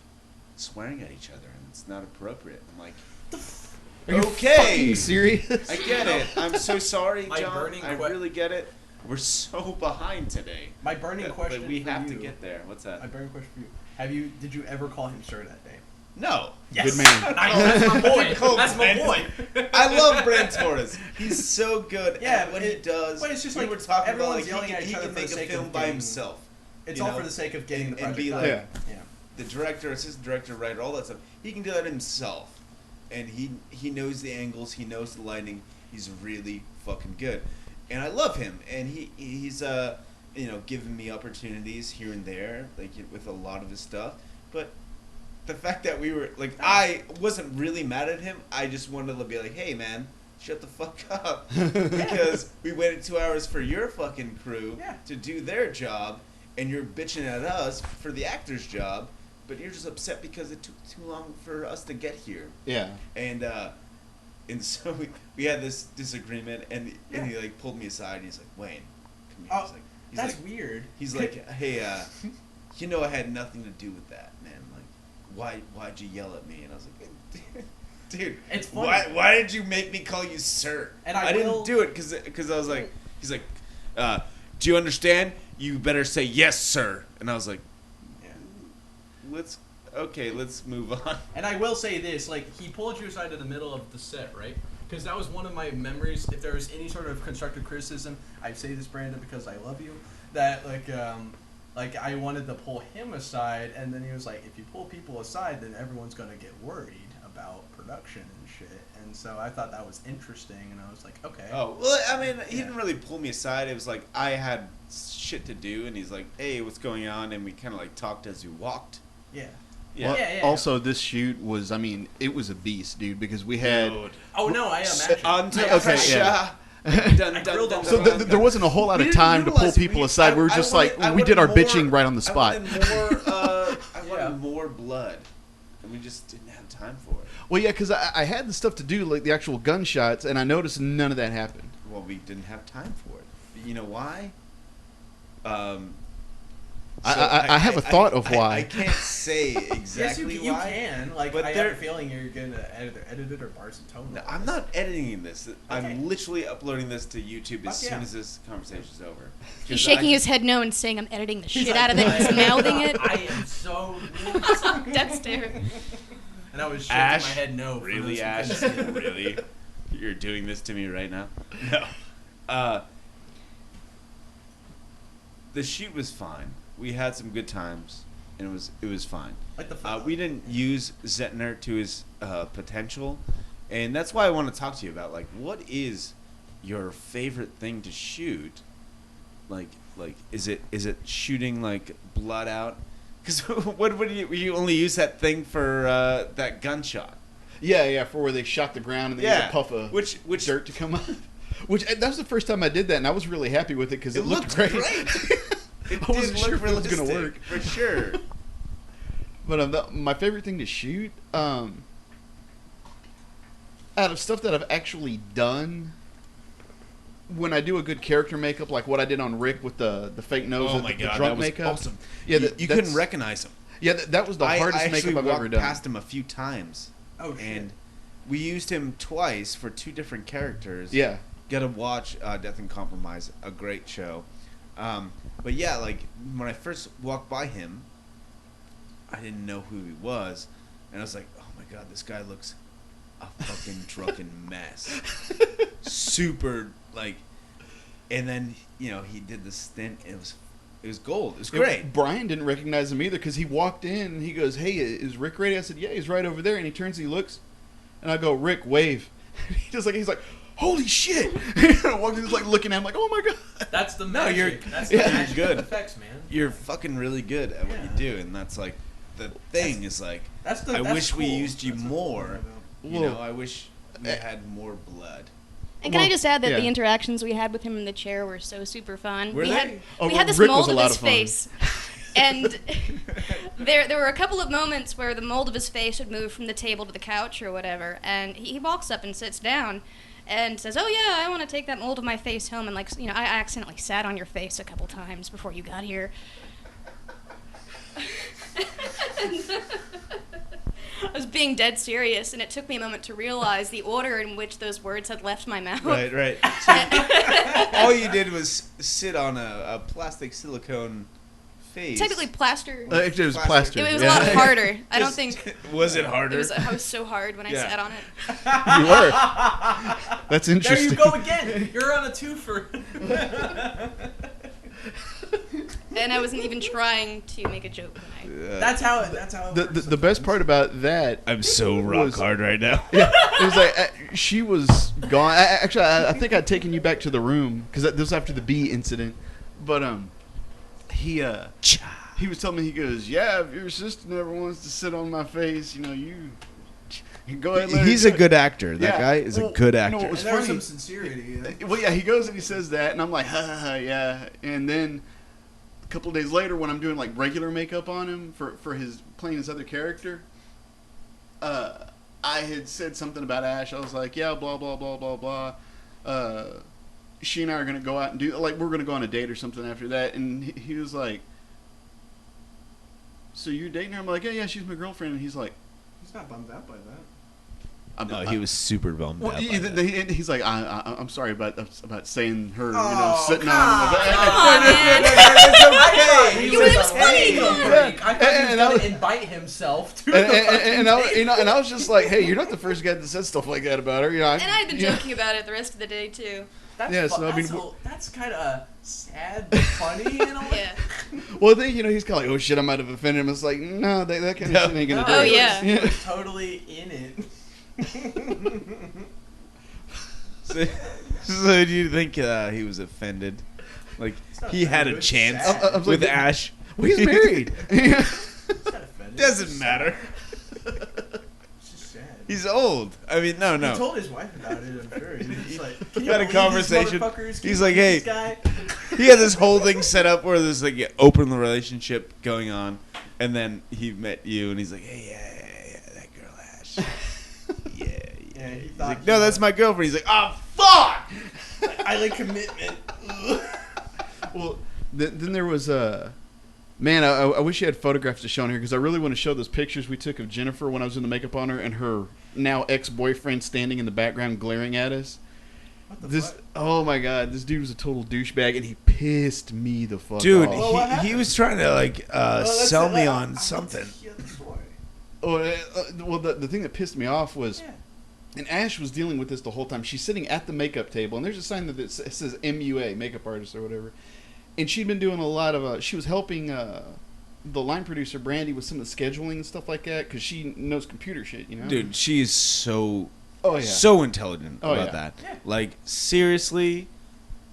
swearing at each other, and it's not appropriate. I'm like, are you okay, fucking serious? I get it. I'm so sorry, John. I really get it. We're so behind today. My burning question But we for have you, to get there. What's that? My burning question for you. Did you ever call him sir that day? No. Good man. Nice. That's my boy. Cool, That's my man. boy. I love Brent Torres. He's so good Yeah, at what he does. but it's just we like were talking about everyone's like yelling at he each other can for the make a sake film of by getting- himself. It's you all know? for the sake of getting the And project be done. like- Yeah. The director, assistant director, writer, all that stuff. He can do that himself, and he knows the angles. He knows the lighting. He's really fucking good, and I love him. And he's giving me opportunities here and there, like with a lot of his stuff. But the fact that we were like, I wasn't really mad at him. I just wanted to be like, hey man, shut the fuck up, because we waited 2 hours for your fucking crew to do their job, and you're bitching at us for the actor's job. But you're just upset because it took too long for us to get here. Yeah. And so we had this disagreement, and he like pulled me aside. And he's like, Wayne, come here. That's weird. He's like, hey, I had nothing to do with that, man. Like, why'd you yell at me? And I was like, dude, It's funny. why did you make me call you sir? And I didn't do it because I was like, he's like, do you understand? You better say yes, sir. And I was like, let's move on. And I will say this, like, he pulled you aside in the middle of the set, right? Because that was one of my memories. If there was any sort of constructive criticism, I say this, Brandon, because I love you, that, like I wanted to pull him aside, and then he was like, if you pull people aside, then everyone's going to get worried about production and shit. And so I thought that was interesting, and I was like, okay. Oh, well, I mean, he didn't really pull me aside. It was like, I had shit to do, and he's like, hey, what's going on? And we kind of, like, talked as we walked. Yeah. Yeah. Well, also, this shoot was, I mean, it was a beast, dude, because we had... Dude. Oh, no, I imagine. Until Okay, yeah. So there wasn't a whole lot of time to pull people aside. We were just we did our bitching right on the spot. I wanted more blood, and we just didn't have time for it. Well, yeah, because I had the stuff to do, like the actual gunshots, and I noticed none of that happened. Well, we didn't have time for it. But you know why? I have a thought of why. I can't say exactly Yes, you why. can. Like, but I have a feeling you're going to edit it or parse and tone. No, I'm not editing this. Okay. I'm literally uploading this to YouTube as Fuck soon yeah. as this conversation's over. He's shaking his head no and saying, I'm editing the He's shit like, out of it. He's mouthing it. I am so... That's terrible. And I was shaking Ash, my head no. For really, those who Ash? couldn't see it. Really? You're doing this to me right now? No. The shoot was fine. We had some good times, and it was fine. Like the We didn't use Zentner to his potential, and that's why I want to talk to you about, like, what is your favorite thing to shoot? Like is it shooting like blood out? Because what would you only use that thing for that gunshot? Yeah, for where they shot the ground and they used a puff of which dirt to come up. Which that was the first time I did that, and I was really happy with it because it looked great. It I wasn't did sure look if it was realistic, gonna work. for sure. But my favorite thing to shoot, out of stuff that I've actually done, when I do a good character makeup, like what I did on Rick with the fake nose, Oh my the god, drunk that was makeup. awesome. Yeah, you couldn't recognize him. Yeah, that was the hardest I makeup I've walked ever done. past him a few times. Oh, shit. And we used him twice for two different characters. Yeah. Gotta watch Death and Compromise, a great show. But yeah, like when I first walked by him, I didn't know who he was, and I was like, "Oh my god, this guy looks a fucking drunken mess." Super like, and then he did the stint. And it was gold. It was great. Brian didn't recognize him either because he walked in and he goes, "Hey, is Rick ready?" I said, "Yeah, he's right over there." And he turns and he looks, and I go, "Rick, wave." He's like, "Holy shit!" I walked in, like looking at him, like, "Oh my god." That's the magic. you're- That's the yeah, magic you're of good. effects, man. You're fucking really good at what you Yeah. do, and that's like the thing is like. That's I that's wish we cool. used you That's what more. I'm You Well, know, I wish we had more blood. And can I just add that yeah. the interactions we had with him in the chair were so super fun. Were we they? had Oh, we had this Rick was mold a of lot his of fun. face. And there were a couple of moments where the mold of his face would move from the table to the couch or whatever, and he walks up and sits down and says, "Oh yeah, I want to take that mold of my face home." And I accidentally sat on your face a couple times before you got here. I was being dead serious, and it took me a moment to realize the order in which those words had left my mouth. Right. So, all you did was sit on a plastic silicone face. Technically plaster. Actually, it was plaster. It was a lot harder. I don't think. Was it harder? I was so hard when I sat on it. You were. That's interesting. There you go again. You're on a twofer. And I wasn't even trying to make a joke when I. That's how it works. The best part about that. I'm so rock hard right now. Yeah, it was like she was gone. Actually, I think I'd taken you back to the room because this was after the bee incident. But he was telling me, he goes, yeah, if your sister never wants to sit on my face, you know, you go ahead and let He's her a good actor. That guy is a good actor. You know what was And there's funny? some sincerity. Well, yeah, he goes and he says that, and I'm like, yeah. And then a couple of days later, when I'm doing like regular makeup on him for his playing his other character, I had said something about Ash. I was like, yeah, blah blah blah blah blah. She and I are gonna go out and do like we're gonna go on a date or something after that, and he was like, so you're dating her? I'm like, yeah, she's my girlfriend. And he's like, He's not bummed out by that. No, he was super bummed out. He's like, I'm sorry about saying her, Oh, sitting on come him. on, man. It's okay. It was funny. I thought he was And I going was- to invite himself to the fucking And I was just like, hey, you're not the first guy that said stuff like that about her. You know, And I had been joking about it the rest of the day too. That's Yeah, so I mean, that's kind of sad but funny in a way. Yeah. Well, then you know he's kind of like, oh shit, I might have offended him. It's like, no, that kind of shit ain't gonna do Oh, it. yeah. He was totally in it. So do you think he was offended? Like not he had a offended, chance sad. I was with like, Ash? Well, he's married. He's not offended. Doesn't matter. It's just sad. He's old. I mean, no. He told his wife about it, I'm sure. He's like, can you Had a believe these conversation. motherfuckers? Can He's you like, believe hey. this guy? He had this whole thing set up where there's like an open relationship going on, and then he met you, and he's like, hey, yeah, that girl Ash. Yeah. Yeah, he He's thought like, he no, was- that's my girlfriend. He's like, oh fuck. I like commitment. Well, then there was man, I wish you had photographs to show on here because I really want to show those pictures we took of Jennifer when I was in the makeup on her and her now ex-boyfriend standing in the background glaring at us. What the This, fuck? oh my god, this dude was a total douchebag and he pissed me the fuck Dude, off. Well, what he happened? was trying to like Let's sell say me that. on I something. want to hear the story. Well, the thing that pissed me off was, Yeah. and Ash was dealing with this the whole time. She's sitting at the makeup table, and there's a sign that it says MUA, makeup artist or whatever. And she'd been doing a lot of, she was helping the line producer, Brandy, with some of the scheduling and stuff like that, because she knows computer shit, you know? Dude, she is so Oh, yeah. so intelligent Oh, about yeah. that. Yeah. Like seriously,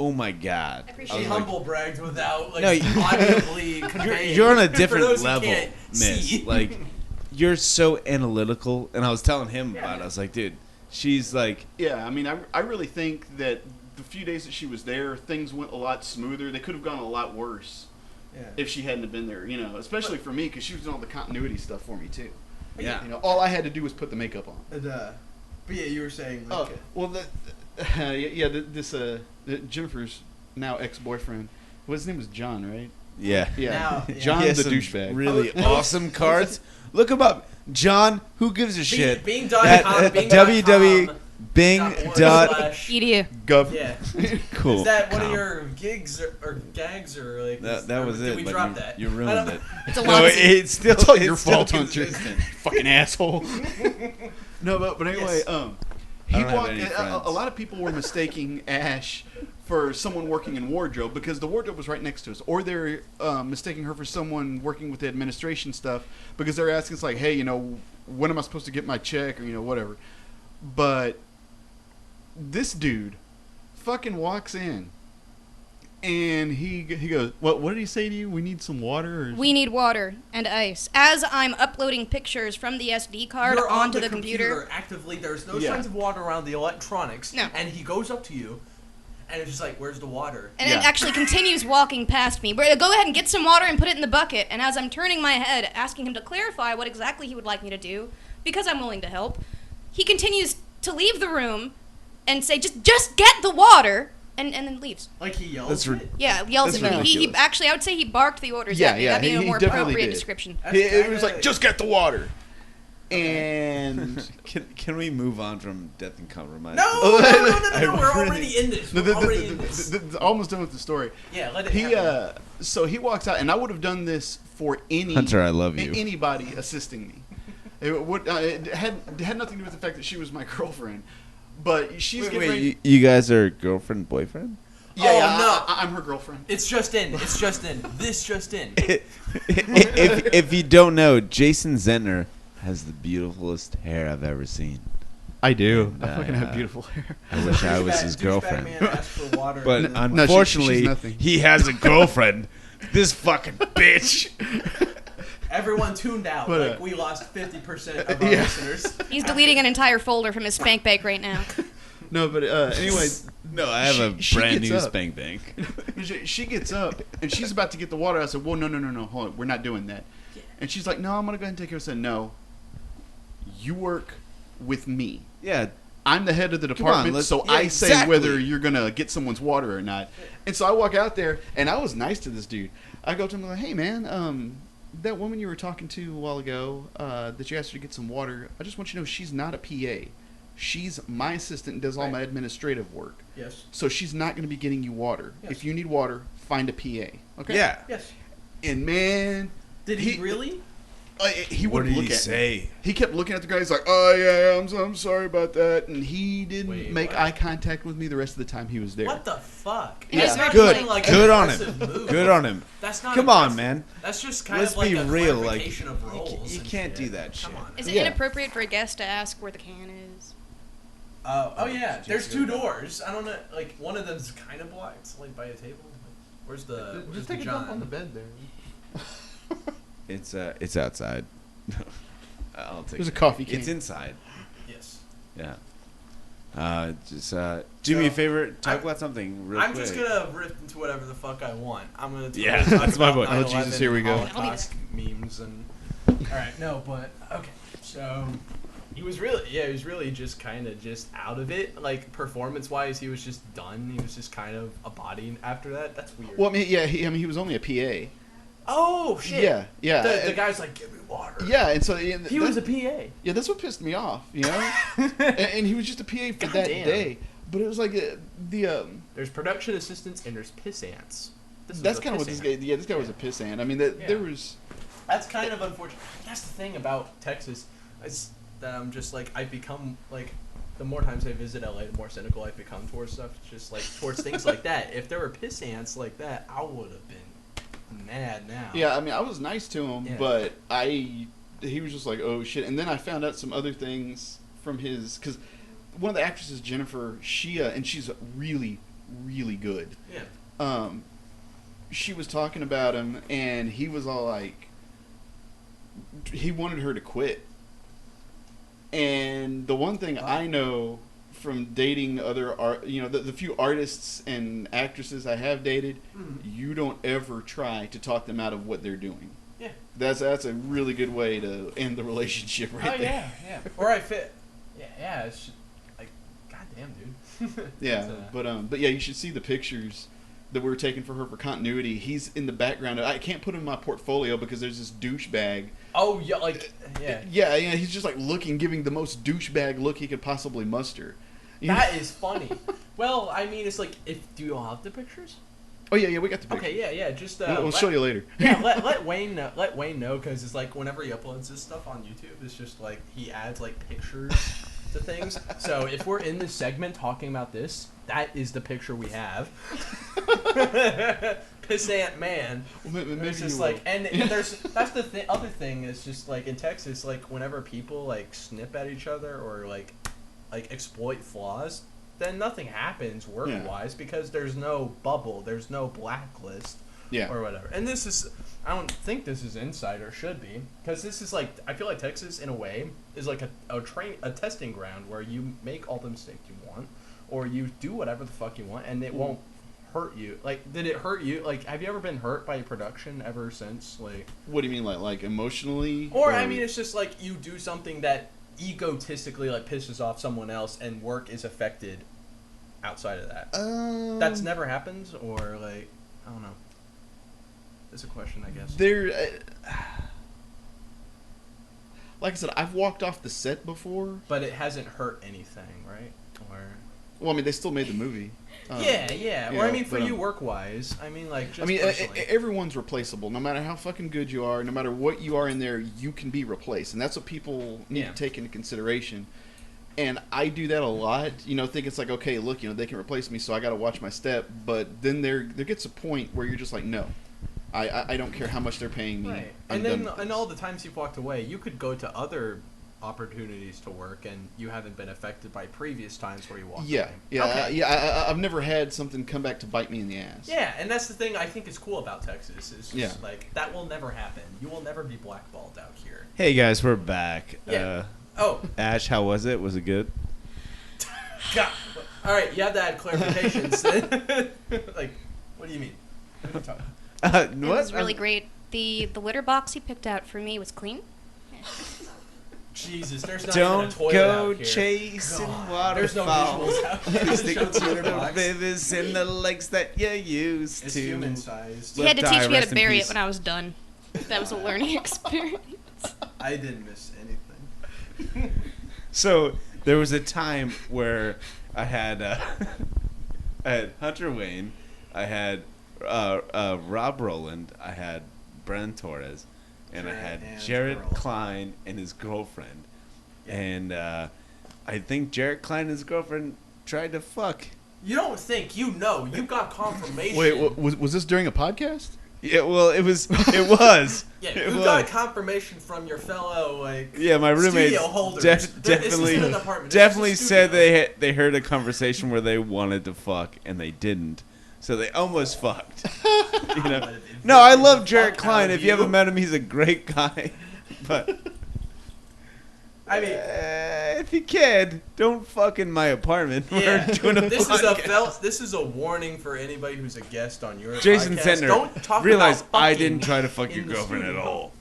oh my god. I appreciate She it. like- humble bragged without like No, audibly conveying. You're on a For different those who level, can't miss. see. Like you're so analytical, and I was telling him Yeah. about it. I was like, dude, she's like, Yeah, I mean, I really think that the few days that she was there, things went a lot smoother. They could have gone a lot worse Yeah. if she hadn't have been there, you know, especially for me, because she was doing all the continuity stuff for me, too. yeah. You know, all I had to do was put the makeup on. And, but yeah, you were saying like, Oh, well, this Jennifer's now ex-boyfriend, his name was John, right? Yeah. Yeah, Now, yeah. John He has the some douchebag. Really Oh, awesome cards. Look him up, John. Who gives a shit? Bing.com, At Bing.com, www. Bing dot. /. Gov. Yeah. Cool. Is that one of Com. your gigs or gags or like? That was did it. we but drop you, that? You I ruined don't- it. It's a No, lot. it's still It's all your it's still fault, Hunter. consistent. Fucking asshole. No, but anyway, Yes. he I don't have walked. any A friends. lot of people were mistaking Ash for someone working in wardrobe because the wardrobe was right next to us, or they're mistaking her for someone working with the administration stuff because they're asking us like, hey, you know, when am I supposed to get my check or you know whatever. But this dude fucking walks in. And he goes, what did he say to you? We need some water? Or We need water and ice. As I'm uploading pictures from the SD card You're on onto the computer. actively. There's no Yeah. signs of water around the electronics. No. And he goes up to you, and it's just like, "Where's the water?" And Yeah. it actually continues walking past me. We're gonna go ahead and get some water and put it in the bucket. And as I'm turning my head, asking him to clarify what exactly he would like me to do, because I'm willing to help, he continues to leave the room and say, just get the water, and then leaves. Like he yells. That's it? Yeah, yells That's at me. He ridiculous. actually, I would say he barked the orders Yeah, at me. yeah, That'd be a he more definitely appropriate did. description. That's It was kinda- like, just get the water. And Can we move on from Death and Compromise? No, we're already in this. We're already in this. Almost done with the story. Yeah, let it happen. So he walks out, and I would have done this for Hunter, I love you. Anybody assisting me. It had nothing to do with the fact that she was my girlfriend, but she's getting ready. You guys are girlfriend boyfriend? Yeah, no. I'm her girlfriend. It's just in. This just in. If you don't know, Jason Zentner has the beautifulest hair I've ever seen. I do. And, I fucking have beautiful hair. I wish I was his girlfriend. Man asked for water. But No, unfortunately, she's nothing. he has a girlfriend. This fucking bitch. Everyone tuned out. But, we lost 50% of our listeners. He's deleting an entire folder from his spank bank right now. No, but anyway. No, I have a she brand gets new up. spank bank. She gets up, and she's about to get the water. I said, well, no, hold on. We're not doing that. Yeah. And she's like, no, I'm going to go ahead and take care of it. I said, no, you work with me. Yeah. I'm the head of the Come on, department, so yeah, I say exactly. whether you're going to get someone's water or not. And so I walk out there, and I was nice to this dude. I go to him and I'm like, hey, man, that woman you were talking to a while ago that you asked her to get some water, I just want you to know she's not a PA. She's my assistant and does all my administrative work. Yes. So she's not going to be getting you water. Yes. If you need water, find a PA. Okay? Yeah. Yes. And man, Did he really? He What wouldn't did look he at say? me. He kept looking at the guy. He's like, "Oh yeah, I'm sorry about that," and he didn't Wait, make what? eye contact with me the rest of the time he was there. What the fuck? Yeah. That's not Good. even, like, Good an on aggressive him. move. Good on him. That's not Come on, aggressive. man. That's just kind Let's of like be a real. Like, clarification of roles. you and can't shit. do that Come shit. on. Is it Yeah. inappropriate for a guest to ask where the can is? Oh yeah. There's two doors. I don't know. Like one of them's kind of blocked. It's like by a table. Where's the? Where's Just the take a John? dump on the bed there. It's outside. I'll take There's a it. coffee can. It's inside. Yes. Yeah. Just do me a favor. Talk I'm- about something real I'm quick. just gonna riff into whatever the fuck I want. I'm gonna Yeah, talk that's my about point. Oh, Jesus, 9/11 here we go. Holocaust memes and. All right, no, but okay. So he was really just kind of just out of it. Like performance-wise, he was just done. He was just kind of a body after that. That's weird. Well, I mean, yeah, he was only a PA. Oh shit. Yeah. The guy's like, give me water. Yeah, and so He was a PA. Yeah, that's what pissed me off, you know. and he was just a PA for that Goddamn. day, but it was like There's production assistants and there's piss ants. This was that's a kind of what piss this ant. guy. Yeah, this guy was a pissant. I mean, Yeah. there was. That's kind of unfortunate. That's the thing about Texas, is that I'm just like I've become like the more times I visit LA, the more cynical I've become towards stuff. Just like towards things like that. If there were piss ants like that, I would have been mad now. Yeah, I mean, I was nice to him, Yeah. but he was just like, oh shit. And then I found out some other things from his, because one of the actresses, Jennifer, and she's really, really good. Yeah. She was talking about him, and he was all like, he wanted her to quit. And the one thing I know from dating other the few artists and actresses I have dated, you don't ever try to talk them out of what they're doing. Yeah. That's a really good way to end the relationship right there. Yeah. Or I fit. Yeah. It's just, like, goddamn, dude. Yeah, It's, but yeah, you should see the pictures that we were taking for her for continuity. He's in the background. I can't put him in my portfolio because there's this douchebag. Oh yeah, like yeah. Yeah, he's just like giving the most douchebag look he could possibly muster. You That know? is funny. Well, I mean, it's like, do you all have the pictures? Oh yeah, we got the pictures. Okay, yeah. Just We'll show you later. Yeah, let Wayne know. Let Wayne know, because it's like whenever he uploads this stuff on YouTube, it's just like he adds like pictures to things. So if we're in this segment talking about this, that is the picture we have. Pissant man. Well, maybe It's just you like, will. and there's that's the other thing is just like in Texas, like whenever people like snip at each other or like exploit flaws, then nothing happens work wise because there's no bubble, there's no blacklist, or whatever. And this is, I don't think this is insider, should be, because this is like, I feel like Texas in a way is like a testing ground where you make all the mistakes you want, or you do whatever the fuck you want, and it won't hurt you. Like, did it hurt you? Like, have you ever been hurt by a production ever since? Like, What do you mean, like emotionally? or I mean, it's just like you do something that egotistically like pisses off someone else, and work is affected outside of that. That's never happened, or like, I don't know. It's a question, I guess. like I said, I've walked off the set before. But it hasn't hurt anything, right? Or Well, I mean, they still made the movie. yeah. you Or I know, mean, for but, you work-wise, I mean, like, just I mean, personally. everyone's replaceable. No matter how fucking good you are, no matter what you are in there, you can be replaced, and that's what people need Yeah. to take into consideration. And I do that a lot, think it's like, okay, look, they can replace me, so I got to watch my step. But then there gets a point where you're just like, no, I don't care how much they're paying me. Right. I'm And done then, with and this. all the times you've walked away, you could go to other opportunities to work, and you haven't been affected by previous times where you walked away. Okay. I've never had something come back to bite me in the ass. Yeah, and that's the thing I think is cool about Texas. Is just Yeah. like, that will never happen. You will never be blackballed out here. Hey guys, we're back. Yeah. Oh, Ash, how was it? Was it good? God. All right, you have to add clarifications. Like, what do you mean? What are you talking about? It was really great. The litter box he picked out for me was clean. Jesus, there's not even a Don't toilet go out here. chasing God, there's no waterfalls. visuals out here. Stick Show to the litter the box. rivers and the lakes that you used It's to. human sized. He had to Left teach eye, me how rest to in bury peace. it when I was done. That was a learning experience. I didn't miss anything. So there was a time where I had Hunter Wayne, I had Rob Rowland, I had Brennan Torres, and I had And Jared girl. Klein and his girlfriend. Yeah. And I think Jared Klein and his girlfriend tried to fuck. You don't think, you know. You got confirmation. Wait, was this during a podcast? Yeah, well, it was. It was. Yeah, it you was. got confirmation from your fellow, like, Yeah, my roommates studio holders. This definitely isn't an apartment, definitely this is a said studio. they heard a conversation where they wanted to fuck and they didn't, so they almost fucked. You know? No, I love Jared Klein. If you haven't met him, he's a great guy. But I mean, if you can, don't fuck in my apartment. yeah. We're doing a podcast. This is a warning for anybody who's a guest on your Jason podcast. Zentner, Don't talk realize about I fucking didn't try to fuck your in the girlfriend at studio. all.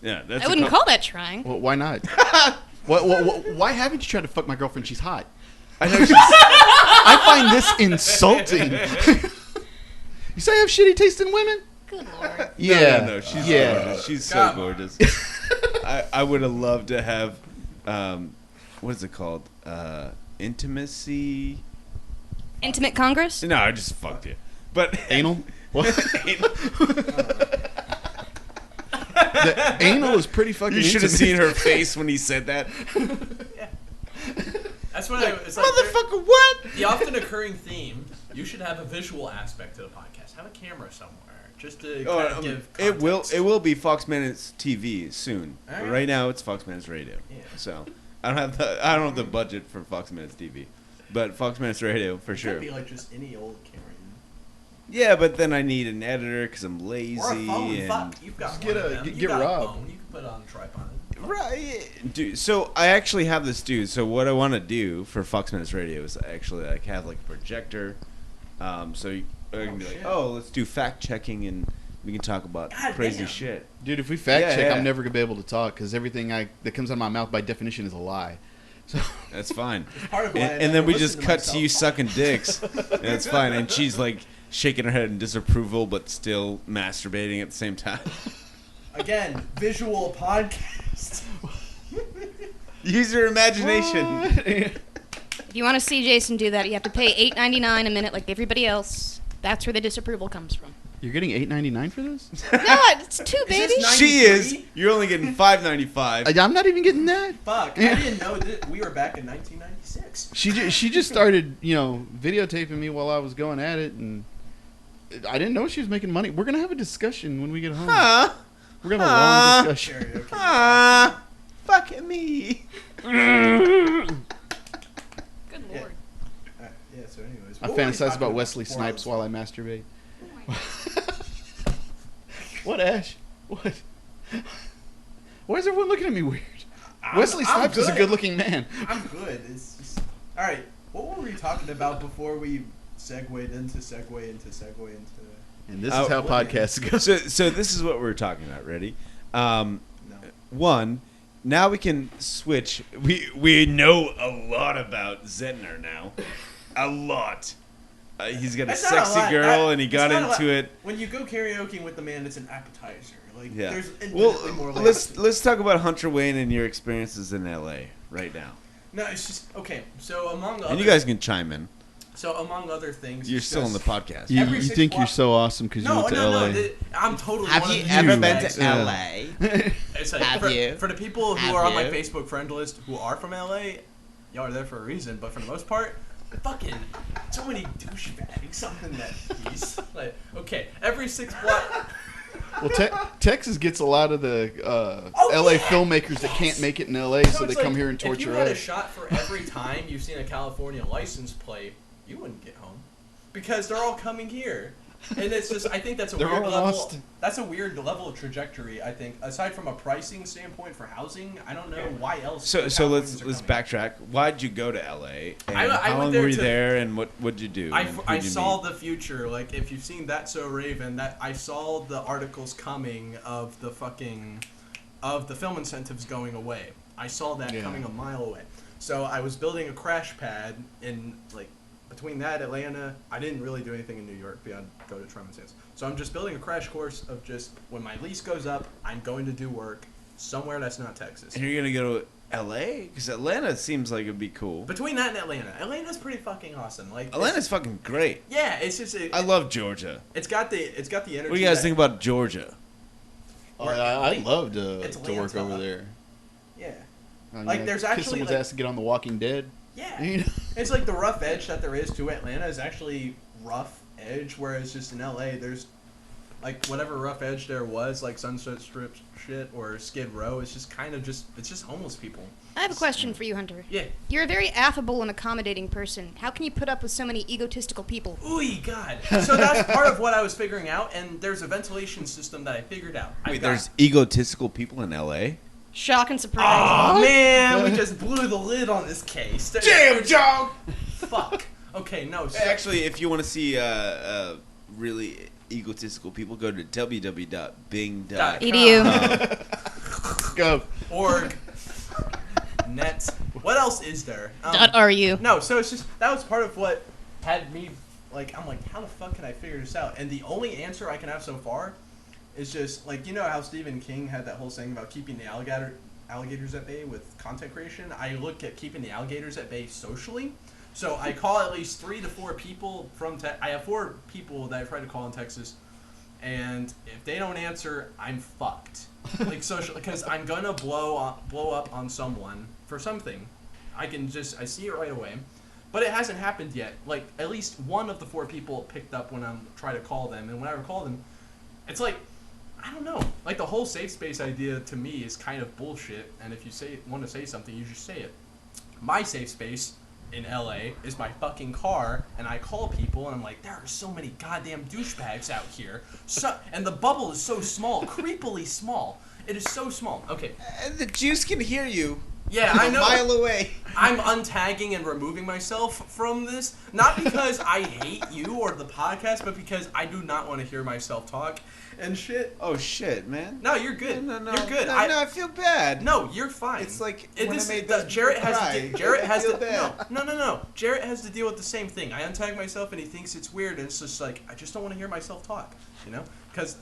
Yeah, that's I wouldn't call that trying. Well, why not? Why haven't you tried to fuck my girlfriend? She's hot. I know she's, I find this insulting. You say I have shitty taste in women? Good lord. No, she's gorgeous. She's so Come on. gorgeous. I would have loved to have, what is it called? Intimacy? Intimate Congress? No, I just fucked you. But Anal? What? Anal. The anal is pretty fucking. You should have intimate. seen her face when he said that. That's what it's like. Motherfucker, what? The often occurring theme, you should have a visual aspect to the podcast. Have a camera somewhere. Just to kind of give context. It will be Fox Minutes TV soon. All right. Right now it's Fox Minutes Radio. Yeah. So I don't have the budget for Fox Minutes TV, but Fox Minutes Radio for It sure. could be like just any old camera. Yeah, but then I need an editor because I'm lazy. Or a phone. and Fuck, you've got Just one get of a- them. get You got Rob. a phone. You can put it on a tripod. Right, dude. So I actually have this, dude. So what I want to do for Fox Minutes Radio is actually like have like a projector. So you can be like, shit. oh, let's do fact checking and we can talk about God crazy damn. shit. Dude, if we fact Yeah, check, yeah. I'm never gonna be able to talk because everything that comes out of my mouth by definition is a lie. So That's fine. Part of why I And never then we listen just to cut myself. to you sucking dicks. That's fine. And she's like shaking her head in disapproval, but still masturbating at the same time. Again, visual podcast. Use your imagination. If you want to see Jason do that, you have to pay $8.99 a minute like everybody else. That's where the disapproval comes from. you're getting $8.99 for this? No, it's two, baby. this She is. 93? You're only getting $5.95. I'm not even getting that. Fuck, I didn't know that we were back in 1996. She just started, videotaping me while I was going at it, and I didn't know she was making money. We're gonna have a discussion when we get home. Huh? We're gonna have a long discussion. Karaoke. Ah, fuck at me. Good lord. Yeah, so anyways. I what were we fantasize talking about Wesley before Snipes all while I this? masturbate. What, Ash? What? Why is everyone looking at me weird? Wesley I'm Snipes is a good. good-looking man. I'm good. It's just... All right, what were we talking about before we segued into segue into segue into... And this Oh, is how what- podcasts go. So this is what we're talking about. Ready? No. One. Now we can switch. We know a lot about Zentner now. A lot. he's got a That's not a sexy lot. girl, and he It's got not a into lot. it. When you go karaoke with the man, it's an appetizer. Like, Yeah. there's Well, infinitely more layers. let's talk about Hunter Wayne and your experiences in L.A. right now, No, it's just okay. So among and you guys can chime in. So among other things, You're it's still on the just- podcast. You, Every you 6 think you're blocks- so awesome because you No, went to no, LA. no. I'm totally. Have one you of the ever douchebags. been to Yeah. LA? It's like, Have for, you? for the people who Have are on my you? Facebook friend list who are from LA, y'all are there for a reason. But for the most part, fucking so many douchebags up in that piece. Like, okay, every 6 block. Well, Texas gets a lot of the Oh, LA yeah. filmmakers that can't make it in LA, so they it's come like, here and If you torture had a us. shot for every time you've seen a California license plate, you wouldn't get home because they're all coming here. And it's just, I think that's a They're weird all level. lost. That's a weird level of trajectory. I think, aside from a pricing standpoint for housing, I don't know why else. So Californians let's are coming. backtrack. Why'd you go to L.A.? And I how went long there were you to- there, and what'd you do? I, and who'd I you saw meet? the future. Like, if you've seen That's So Raven, that I saw the articles coming of the film incentives going away. I saw that Yeah. coming a mile away. So I was building a crash pad in, like, between that, Atlanta, I didn't really do anything in New York beyond go to Tremont Sands. So I'm just building a crash course of just, when my lease goes up, I'm going to do work somewhere that's not Texas. And you're gonna go to L.A. because Atlanta seems like it'd be cool. Between that and Atlanta's pretty fucking awesome. Like, Atlanta's fucking great. yeah, it's just, I love Georgia. it's got the energy. What do you guys that- think about Georgia? Oh, I'd love to It's work Atlanta. over there. Yeah. I mean, Like, I'd there's kiss actually, someone's like- ass to get on The Walking Dead. Yeah. You know? It's like the rough edge that there is to Atlanta is actually rough edge, whereas just in LA, there's like whatever rough edge there was, like Sunset Strip shit or Skid Row, it's just kind of it's just homeless people. I have a question for you, Hunter. Yeah. You're a very affable and accommodating person. How can you put up with so many egotistical people? Ooh, God. So that's part of what I was figuring out, and there's a ventilation system that I figured out. Wait, there's egotistical people in L.A. Shock and surprise. Oh, man, we just blew the lid on this case. Damn, Joe! Fuck. Okay, no. So, Actually, if you want to see really egotistical people, go to www.bing.com. Edu. Go. org, net. What else is there? Are you? No, so it's just that was part of what had me like. I'm like, how the fuck can I figure this out? And the only answer I can have so far is just like, you know how Stephen King had that whole saying about keeping the alligators at bay with content creation. I look at keeping the alligators at bay socially. So I call at least 3 to 4 people from I have 4 people that I try to call in Texas, and if they don't answer, I'm fucked. Like social, because I'm gonna blow up on someone for something. I see it right away, but it hasn't happened yet. Like at least one of the 4 people picked up when I'm trying to call them, and when I call them, it's like, I don't know. Like the whole safe space idea to me is kind of bullshit. And if you want to say something, you just say it. My safe space in LA is my fucking car, and I call people and I'm like, there are so many goddamn douchebags out here. And the bubble is so small, creepily small. It is so small. Okay. And the juice can hear you. Yeah, I know. A mile away. I'm untagging and removing myself from this, not because I hate you or the podcast, but because I do not want to hear myself talk and shit. Oh shit, man. No, you're good. No, You're good. No, I feel bad. No, you're fine. It's like It when is- I made the- those Jarrett people has cry. to. Jarrett I has feel to. bad. No. Jarrett has to deal with the same thing. I untag myself and he thinks it's weird, and it's just like I just don't want to hear myself talk. You know? Because.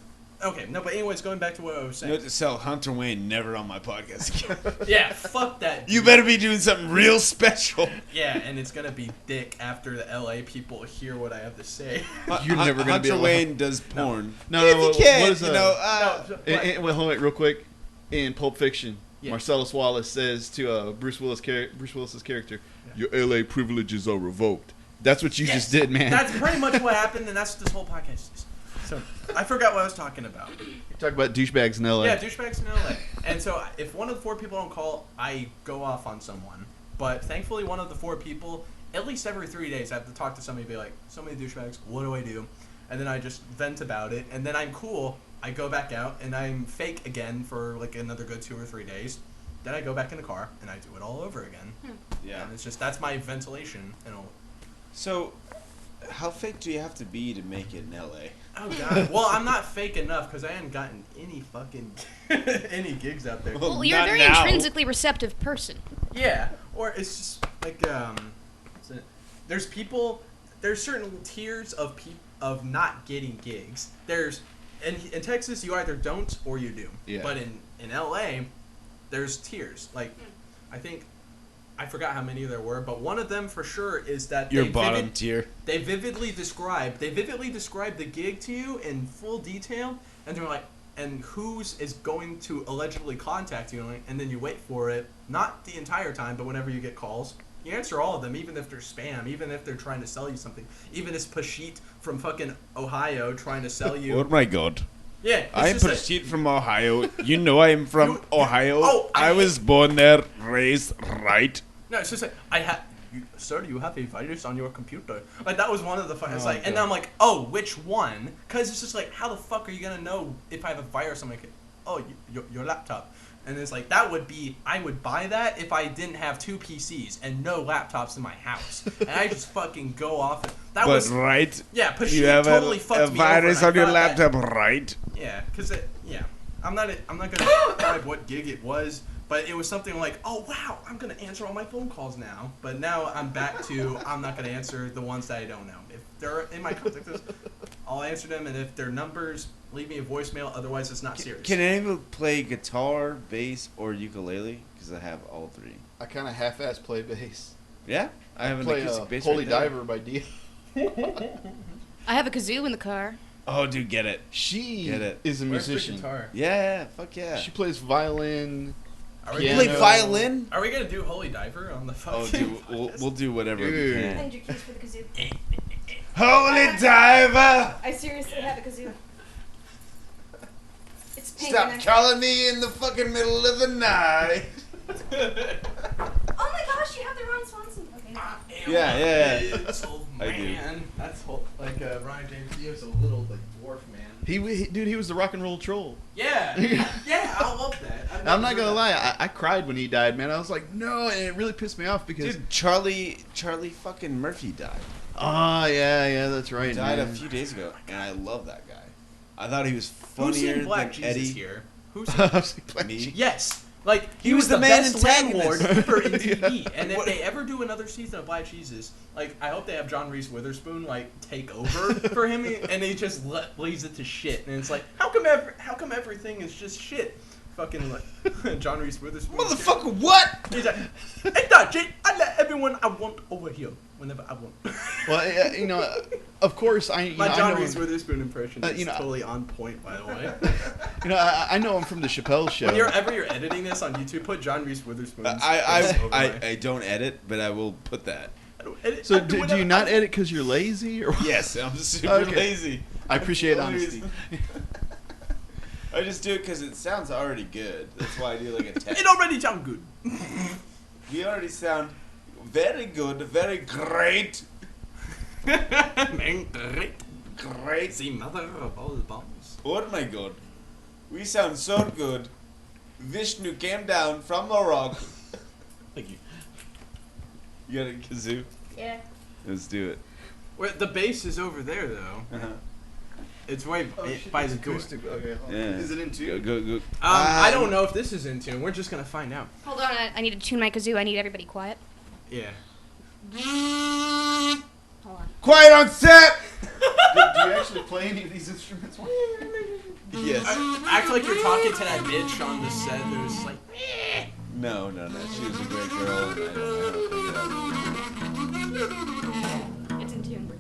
Okay, no, but anyways, going back to what I was saying. Note to self, Hunter Wayne never on my podcast again. Yeah, fuck that. You dude. better be doing something real special. Yeah, and it's gonna be dick after the LA people hear what I have to say. You're never gonna be Hunter able to- Wayne does porn. No, if no, he what can, is you that? know. Wait, hold on, real quick. In Pulp Fiction, Yeah. Marcellus Wallace says to Bruce Willis's character, "Your LA privileges are revoked." That's what you just did, man. That's pretty much what happened, and that's what this whole podcast is. So I forgot what I was talking about. Talk about douchebags in LA. Yeah, douchebags in LA. And so if one of the 4 people don't call, I go off on someone. But thankfully, one of the 4 people, at least every 3 days, I have to talk to somebody and be like, so many douchebags, what do I do? And then I just vent about it, and then I'm cool. I go back out, and I'm fake again for like another good 2 or 3 days. Then I go back in the car, and I do it all over again. Yeah. And it's just, that's my ventilation. And So, how fake do you have to be to make it in LA? oh, God. Well, I'm not fake enough, because I haven't gotten any fucking, any gigs out there. Well, you're a Not very now. intrinsically receptive person. Yeah, or it's just like there's people there's certain tiers of not getting gigs. There's in Texas, you either don't or you do. Yeah. But in LA, there's tiers. Like, I think I forgot how many there were, but one of them for sure is that Your bottom tier. They vividly describe the gig to you in full detail, and they're like, and who's is going to allegedly contact you, and then you wait for it, not the entire time, but whenever you get calls, you answer all of them, even if they're spam, even if they're trying to sell you something, even if it's Pashit from fucking Ohio trying to sell you. Oh my god. Yeah, I'm Pashit from Ohio. You know I'm from Ohio. Oh, I was born there, raised right. No, it's just like, sir, you have a virus on your computer. Like, that was one of the it's like, God. and I'm like, oh, which one? Because it's just like, how the fuck are you gonna know if I have a virus on my your laptop? And it's like, I would buy that if I didn't have 2 PCs and no laptops in my house. And I just fucking go off. Right? Yeah, Pashit You have totally a fucked me virus over. on your laptop, right? Yeah, because I'm not gonna describe what gig it was, but it was something like, oh wow, I'm gonna answer all my phone calls now. But now I'm back to I'm not gonna answer the ones that I don't know. If they're in my contact list, I'll answer them, and if they're numbers, leave me a voicemail. Otherwise, it's not serious. Can anyone play guitar, bass, or ukulele? Because I have all 3. I kind of half-ass play bass. Yeah? I have an Play acoustic bass Holy right there. Diver by Dio. I have a kazoo in the car. Oh, dude, get it. She Get it. is a Where's the musician. guitar? Yeah, fuck yeah. She plays violin. Are we, You piano. play violin? are we gonna do Holy Diver on the fucking? Oh, dude, we'll do whatever we Dude. I can. need your keys for the kazoo. Holy diver! I seriously have a kazoo. It's pink. Stop and calling me in the fucking middle of the night. Oh my gosh, you have the Ron Swanson. Okay. Yeah. It's old I do. man. That's like Ryan James Dio's a little like dwarf man. He was the rock and roll troll. Yeah, yeah, I love that. I'm not gonna lie, I cried when he died, man. I was like, no, and it really pissed me off because. Dude, Charlie fucking Murphy died. Oh yeah, that's right. He died man. a few days ago, and I love that guy. I thought he was Who's funnier seen Black than Jesus Eddie. here? Who's I was like, Black Me? Jesus. Yes. Like, He was the main best landlord antagonist. ever in TV. Yeah. And if they ever do another season of Black Jesus, like, I hope they have John Reese Witherspoon, like, take over for him, and he just leaves it to shit. And it's like, how come everything is just shit? Fucking, like, John Reese Witherspoon. Motherfucker, what? He's like, it's not shit. I let everyone I want over here whenever I want. Well, of course, I My I John know Reese him, Witherspoon impression is you know- totally on point, by the way. I know him from the Chappelle Show. When you're editing this on YouTube, put John Reese Witherspoon. I don't edit, but I will put that. So do you not edit because you're lazy, or? Yes, I'm super Okay. lazy. I appreciate That's the only honesty. reason. I just do it because it sounds already good. That's why I do like a test. It already sounds good. We already sound very good, very great. Great. Great. The mother of all bombs. Oh my god. We sound so good. Vishnu came down from the rock. Thank you. You got a kazoo? Yeah. Let's do it. Where the bass is over there, though. Uh-huh. It's way by the door. Okay, Yeah. Is it in two? Go. I don't know if this is in tune. We're just gonna find out. Hold on, I need to tune my kazoo. I need everybody quiet. Yeah. Hold on. Quiet on set! Do you actually play any of these instruments? Yes. Act like you're talking to that bitch on the set who's like. No. She was a great girl. And I don't know how to pick it up. It's in tune.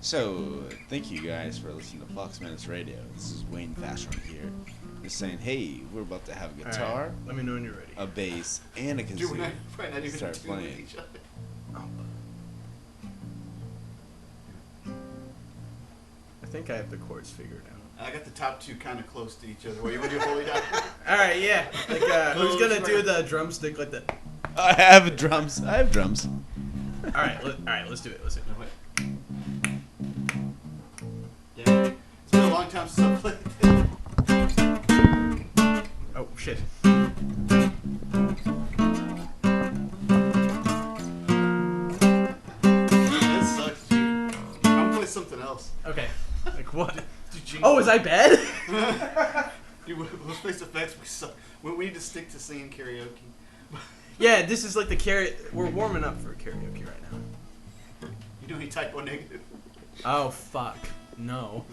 So, thank you guys for listening to Fox Minutes Radio. This is Wayne Fashron here. Just saying, hey, we're about to have a guitar, Alright, let me know when you're ready. a bass, and a kazoo. Start playing. I think I have the chords figured out. I got the top two kind of close to each other. What, you want to do Holy Diver? All right, yeah. Like, who's gonna do the drumstick like that? I have drums. I have drums. All right, let's do it. Let's do it. Yeah. It's been a long time since I played. Oh shit. This sucks, dude. I'm gonna play something else. Okay. Like what? Oh, was I bad? Dude, those face effects, we suck. We need to stick to singing karaoke. Yeah, this is like the we're warming up for karaoke right now. You know any type O negative? Oh, fuck. No.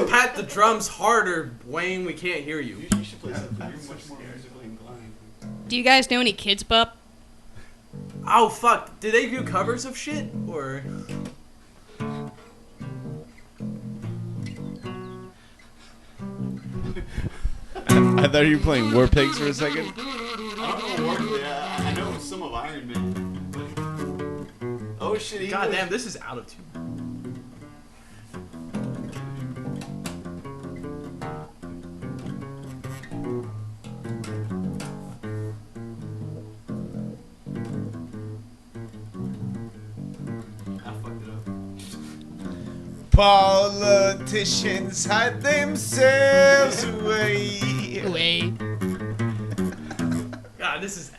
Pat the drums harder, Wayne. We can't hear you. You should play something. You're much more musically inclined. Do you guys know any Kids Bop? Oh, fuck. Do they do covers of shit? Or... I thought you were playing War Pigs for a second. I don't know I know some of Iron Man. Oh shit! God damn, this is out of tune. I fucked it up. Politicians hide themselves away. God, this is...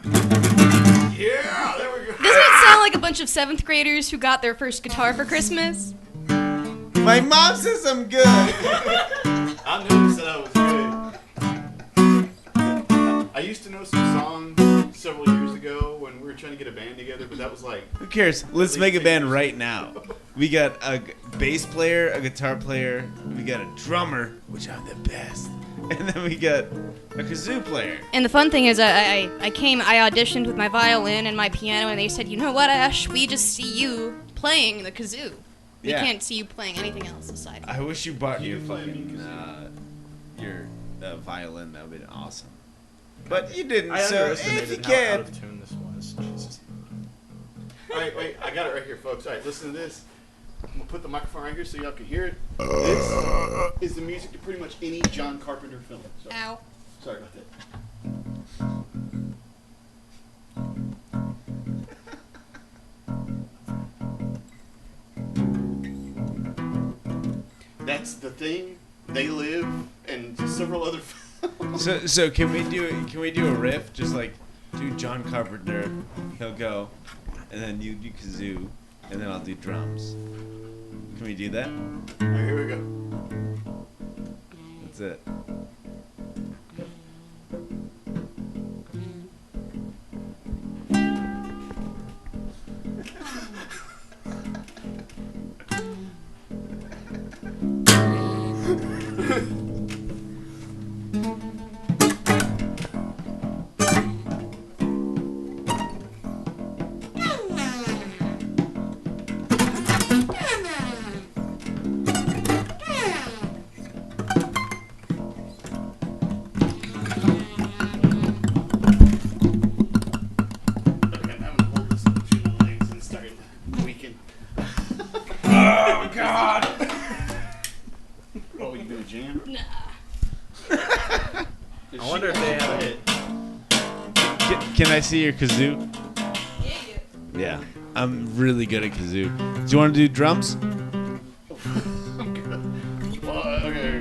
Yeah, there we go. Doesn't it sound like a bunch of 7th graders who got their first guitar for Christmas? My mom says I'm good. I never said I was good. I used to know some songs several years ago when we were trying to get a band together, but that was like... Who cares? Let's make a band right now. We got a bass player, a guitar player, we got a drummer, which I'm the best, and then we got a kazoo player. And the fun thing is, I auditioned with my violin and my piano, and they said, you know what, Ash, we just see you playing the kazoo. We Yeah. can't see you playing anything else aside. I wish you bought your You play fucking kazoo. your violin. That would have been awesome. But you didn't. I So underestimated if you how out can, of tune this was. Jesus. Alright, wait, I got it right here, folks. Alright, listen to this. I'm gonna put the microphone right here so y'all can hear it. This is the music to pretty much any John Carpenter film. Ow. Sorry about that. That's The Thing, They Live, and several other films. so can we do a riff? Just like do John Carpenter. He'll go, and then you do kazoo, and then I'll do drums. Can we do that? Alright, here we go. That's it. Okay, I'm gonna hold this between my legs and start tweaking. Oh, God! Oh, you gonna jam? Nah. I wonder if they have it. Can I see your kazoo? Yeah. Yeah, I'm really good at kazoo. Do you want to do drums? I'm good. Well, okay.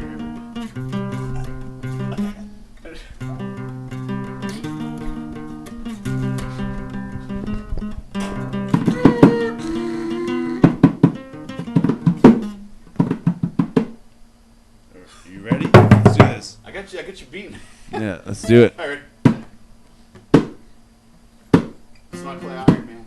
You ready? Let's do this. I got you beaten. Yeah, let's do it. Alright. Let's not play Iron Man.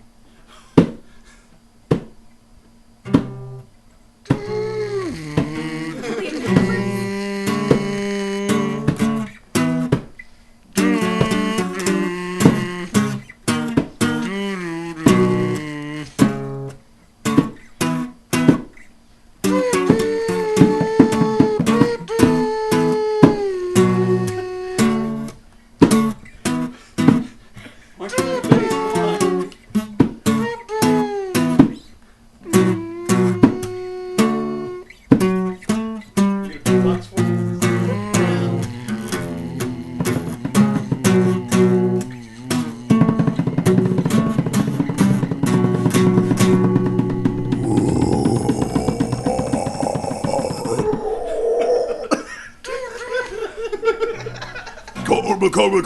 Camellia.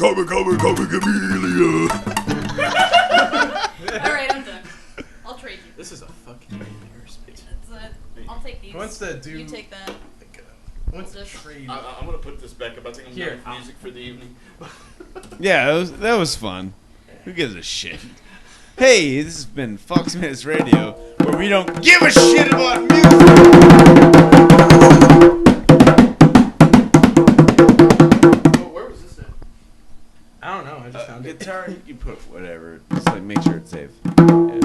All right, I'm done. I'll trade you. This is a fucking embarrassment. I'll take these. Who wants to do? You take that. What's the trade? I'm gonna put this back up. I think I'm Here. done with music for the evening. Yeah, that was fun. Who gives a shit? Hey, this has been Fox Minutes Radio, where we don't give a shit about music. Where was this at? I don't know. I just found it. Guitar, you can put whatever. Just like make sure it's safe. Yeah.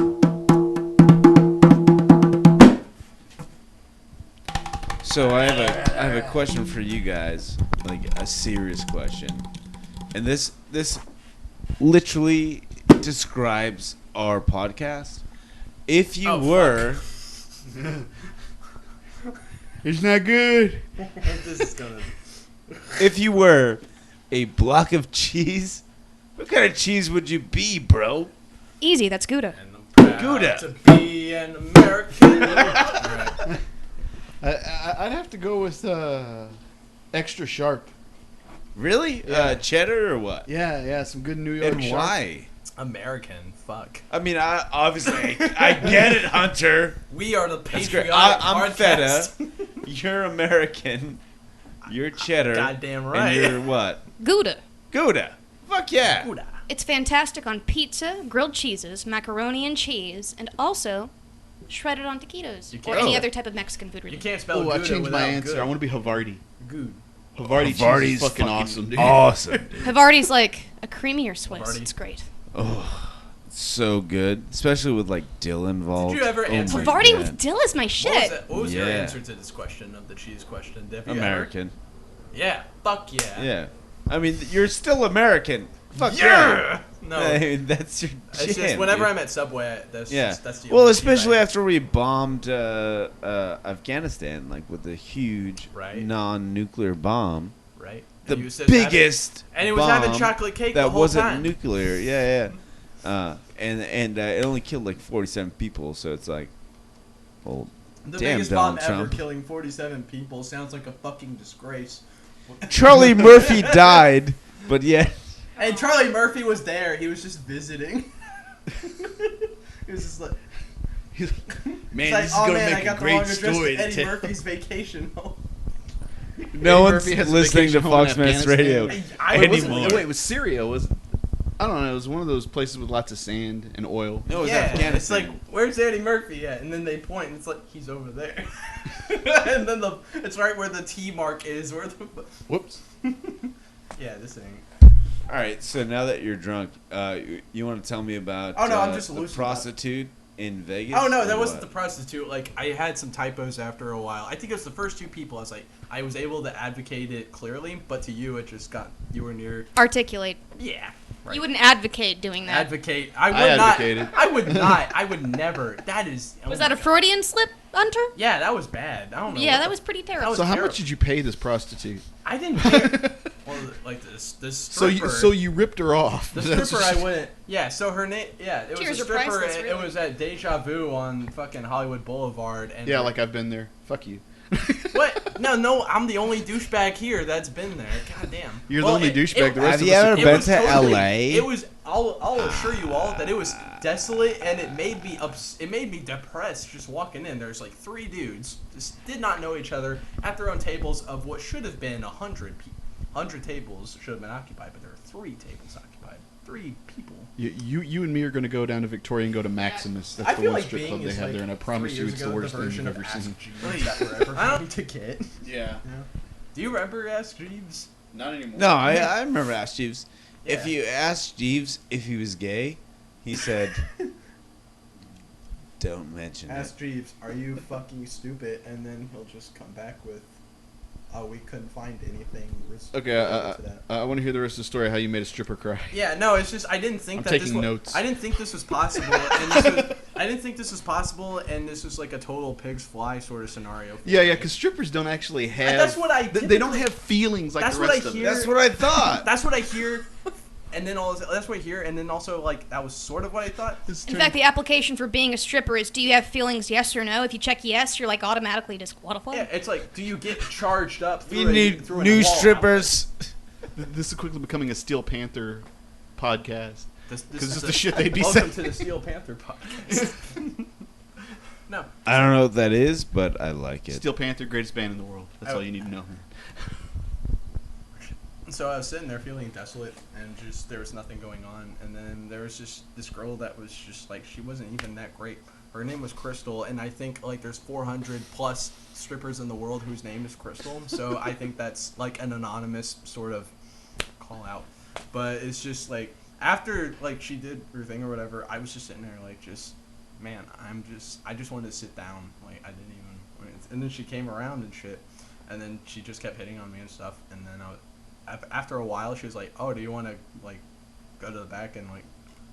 So I have a question for you guys, like a serious question, and this literally describes our podcast. If you were, It's not good. This is gonna. if you were a block of cheese, what kind of cheese would you be, bro? Easy, that's Gouda. And I'm proud Gouda. to be an American. Right. I'd have to go with extra sharp. Really? Yeah. Cheddar or what? Yeah, some good New York And sharp. why? American. Fuck. I mean, I get it, Hunter. We are the That's great. patriotic I'm podcast. feta. You're American. You're cheddar. Goddamn right. And you're what? Gouda. Gouda. Fuck yeah. Gouda. It's fantastic on pizza, grilled cheeses, macaroni and cheese, and also shredded on taquitos You or can't- any Oh. other type of Mexican food. You Really. can't spell Oh, I Gouda changed my without answer. good. I want to be Havarti. Good. Havarti cheese Havarti's is fucking awesome, dude. Awesome. dude. Havarti's like a creamier Swiss. Havarti. It's great. Oh, so good, especially with like dill involved. Did you ever answer- my Havarti God. with dill is my What was, shit. what was your Yeah. answer to this question of the cheese question? Have you ever- American? Yeah. Fuck yeah. Yeah. I mean, you're still American. Fuck Yeah. No. I mean, that's your It's just jam, whenever dude. I'm at Subway, that's Yeah. just, that's the Well, only especially cheese I- after we bombed Afghanistan, like with the huge Right. non-nuclear bomb, right. the And you said biggest and it was having bomb chocolate cake that the whole wasn't time. nuclear. Yeah. And it only killed like 47 people, so it's like, well, The damn, biggest Donald bomb ever, Trump. killing 47 people, sounds like a fucking disgrace. Charlie Murphy died, but yet. And Charlie Murphy was there. He was just visiting. He was just like, Man, it's like, this is oh gonna man, I make a got the great wrong address story to to Eddie tell. Murphy's vacation home. No Eddie one's Murphy has a listening to vacation home in Fox Minutes Radio Afghanistan. I Wait, wasn't- anymore. wait, it was Syria. I don't know. It was one of those places with lots of sand and oil. No, it was Yeah, Afghanistan. it's like, where's Eddie Murphy at? And then they point, and it's like, he's over there. And then it's right where the T mark is. Where the Whoops. yeah, this thing. All right, so now that you're drunk, you want to tell me about Oh, no, I'm just the loose about it. prostitute in Vegas? Oh no, or that wasn't the what? prostitute. Like I had some typos after a while. I think it was the first two people. I was able to advocate it clearly, but to you, it just got you were near. Articulate. Yeah. Right. You wouldn't advocate doing that. Advocate. I would I not. advocated. I would not. I would never. That is. oh Was my that a God. Freudian slip, Hunter? Yeah, that was bad. I don't know. Yeah, what that the- was pretty that terrible. was So how terrible. much did you pay this prostitute? I didn't pay. Well, like this So stripper. you ripped her off. The That's stripper, what I you- wouldn't. Yeah, so her name. Yeah, it Cheers was a are stripper. priceless, It really. was at Deja Vu on fucking Hollywood Boulevard. And Yeah, like I've been there. Fuck you. what? No, I'm the only douchebag here that's been there. God damn. You're the only douchebag. The rest Have of you us ever are been was to totally- LA? It was. I'll assure you all that it was desolate, and it made me it made me depressed just walking in. There's like three dudes, just did not know each other at their own tables of what should have been 100 people. 100 tables should have been occupied, but there are 3 tables occupied. 3 people. You and me are going to go down to Victoria and go to Maximus. That's I the feel one like strip Bing club they is have like there, and I promise 3 you years it's the ago, worst thing version you've of ever Ask seen. Jeeves that we're ever I don't- going to get. Yeah. Do you remember Ask Jeeves? Not anymore. No, I remember Ask Jeeves. If Yeah. you asked Jeeves if he was gay, he said, "Don't mention Ask it." Jeeves, are you fucking stupid? And then he'll just come back with, oh, we couldn't find anything. Okay, related to that. I want to hear the rest of the story. How you made a stripper cry? Yeah, no, it's just I didn't think I'm that this taking was, notes. I didn't think this was possible, and this was, I didn't think this was possible, and this was like a total pigs fly sort of scenario. for Yeah, me. because strippers don't actually have. That's what I They don't typically- have feelings like That's the what I rest of hear. us. That's what I thought. That's what I hear, and then that's what I hear, and then also like that was sort of what I thought. In fact, the application for being a stripper is, do you have feelings, yes or no? If you check yes, you're like automatically disqualified. Yeah, it's like, do you get charged up? We Through need through a new wall strippers. This is quickly becoming a Steel Panther podcast. This Because is it's the shit they'd be welcome saying. to the Steel Panther podcast. No. I don't know what that is, but I like it. Steel Panther, greatest band in the world. That's all you need to know. So I was sitting there feeling desolate, and just there was nothing going on. And then there was just this girl that was just like, she wasn't even that great. Her name was Crystal, and I think like there's 400 plus strippers in the world whose name is Crystal. So I think that's like an anonymous sort of call out. But it's just like after like she did her thing or whatever, I was just sitting there like just, man, I just wanted to sit down. Like I didn't even. And then she came around and shit, and then she just kept hitting on me and stuff. And then after a while, she was like, "Oh, do you want to like go to the back and like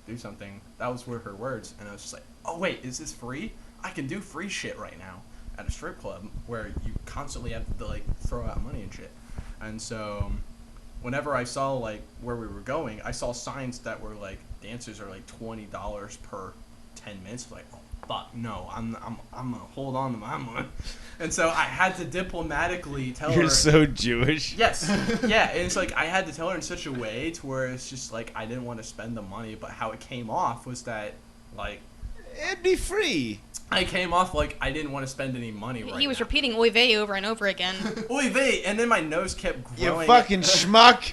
do something?" That were her words, and I was just like, "Oh wait, is this free? I can do free shit right now at a strip club where you constantly have to like throw out money and shit." And so, whenever I saw like where we were going, I saw signs that were like dancers are like $20 per 10 minutes. Like, oh fuck, no, I'm gonna hold on to my money. And so I had to diplomatically tell her. You're so Jewish. Yes. Yeah, and it's like I had to tell her in such a way to where it's just like I didn't want to spend the money, but how it came off was that like It'd be free. I came off like I didn't want to spend any money He was repeating oy vey over and over again. Oy vey, and then my nose kept growing. You fucking schmuck.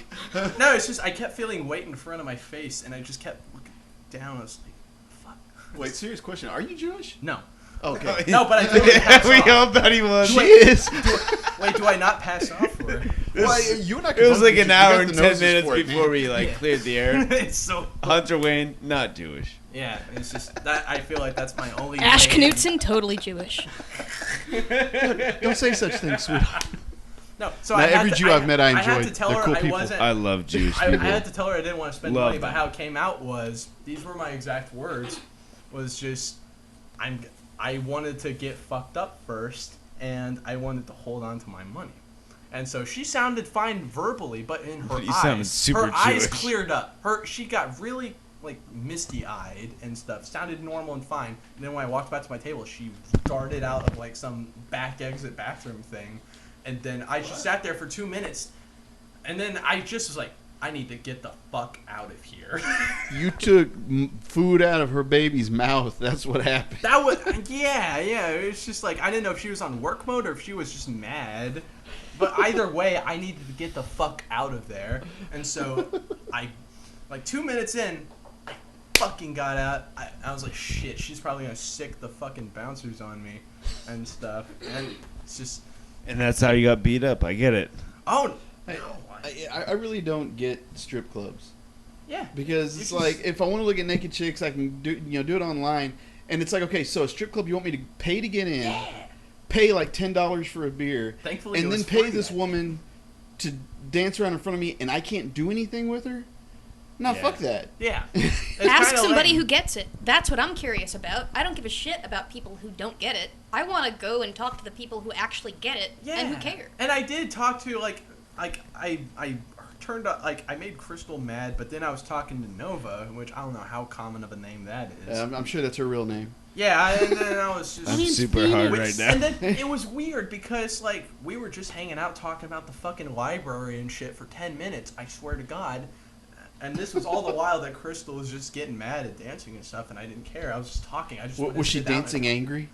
No, it's just I kept feeling weight in front of my face, and I just kept looking down. I was like, fuck. Wait, serious question. Are you Jewish? No. Okay. No, but I totally pass We off. all thought he was. She is. Wait, do I not pass off? Or? You and I It was like you an got hour the and 10 noses minutes for it, before man. we like cleared the air. It's so. Hunter Wayne, not Jewish. Yeah, it's just that I feel like that's my only. Ash way- Knutson, totally Jewish. Don't say such things, sweetheart. No, so Now, I had every to, Jew I've met, I had enjoyed. to tell They're her cool I people. wasn't. I love Jewish I people. had to tell her I didn't want to spend Love money, but them. how it came out was these were my exact words. Was just I wanted to get fucked up first, and I wanted to hold on to my money. And so she sounded fine verbally, but in her But you sounded eyes, super her eyes Jewish. cleared up. She got really like misty-eyed and stuff. Sounded normal and fine. And then when I walked back to my table, she darted out of like some back exit bathroom thing. And then I just sat there for 2 minutes, and then I just was like, I need to get the fuck out of here. You took food out of her baby's mouth. That's what happened. That was, yeah. It was just like, I didn't know if she was on work mode or if she was just mad. But either way, I needed to get the fuck out of there. And so, like 2 minutes in, I fucking got out. I was like, shit, she's probably gonna sick the fucking bouncers on me and stuff. And it's just, And that's how you got beat up. I get it. oh, I really don't get strip clubs yeah. because You it's can like if I want to look at naked chicks, I can do it online, and it's like okay, so a strip club you want me to pay to get in, pay like $10 for a beer, Thankfully, it and was then pay free this that woman to dance around in front of me, and I can't do anything with her. No, Yeah. fuck that. Yeah. Ask somebody who gets it. That's what I'm curious about. I don't give a shit about people who don't get it. I want to go and talk to the people who actually get it and who care. And I did talk to I turned up I made Crystal mad, but then I was talking to Nova, which I don't know how common of a name that is. I'm sure that's her real name. Yeah, and then I was just I'm super hard right now. And then it was weird because like we were just hanging out talking about the fucking library and shit for 10 minutes. I swear to God. And this was all the while that Crystal was just getting mad at dancing and stuff, and I didn't care. I was just talking. I just wanted Was to she sit down dancing angry?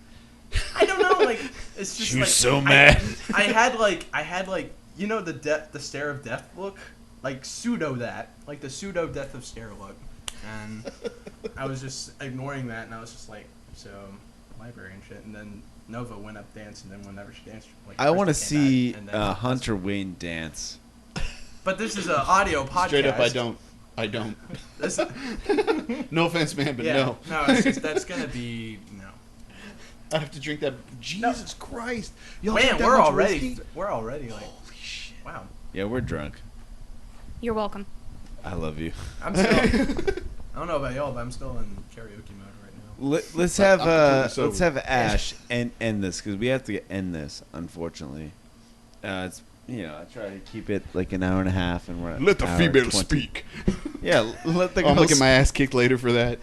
I don't know. Like it's just She was like, so mad. I had like you know the stare of death look, like the pseudo death of stare look, and I was just ignoring that, and I was just like, so library and shit, and then Nova went up dancing, and then whenever she danced, like I want to Crystal came see back, and then- Hunter Wayne dance. But this is an audio podcast. Straight up, I don't. This, No offense, man, but yeah, no. it's just, that's gonna be no. I have to drink that. Jesus Christ! Y'all Man, drink that we're much already whiskey? like, Holy shit! wow. Yeah, we're drunk. You're welcome. I love you. I'm still. I don't know about y'all, but I'm still in karaoke mode right now. Let's I'm have completely sober. let's have Ash end this because we have to end this. Unfortunately, it's I try to keep it like an hour and a half, and we're at Let the hour female 20. speak. Yeah, let the I'm girls. gonna get my ass kicked later for that.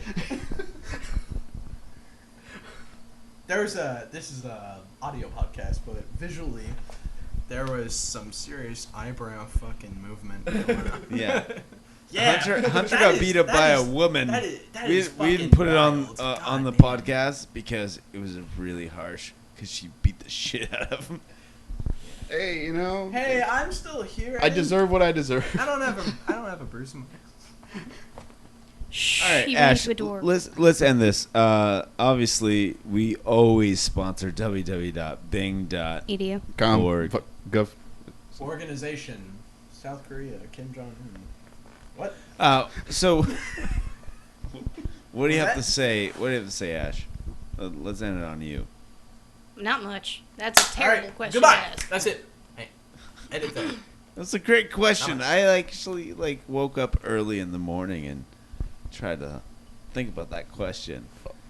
This is a audio podcast, but visually, there was some serious eyebrow fucking movement going on. Yeah. Yeah. Hunter got beat up by a woman. That is We didn't fucking put it on wild. on the God damn. podcast because it was really harsh. Because she beat the shit out of him. Hey, you know. Hey, I'm still here. I deserve what I deserve. I don't have a bruise. Shh, All right, he ran Ash. to a door. Let's end this. Obviously, we always sponsor www.bing.org. Gov. Organization, South Korea, Kim Jong Un. What? So, what do you Was have to that- say? What do you have to say, Ash? Let's end it on you. Not much. That's a terrible Alright, question goodbye. to ask. That's it. Hey, edit that. That's a great question. Not much. I actually woke up early in the morning and tried to think about that question.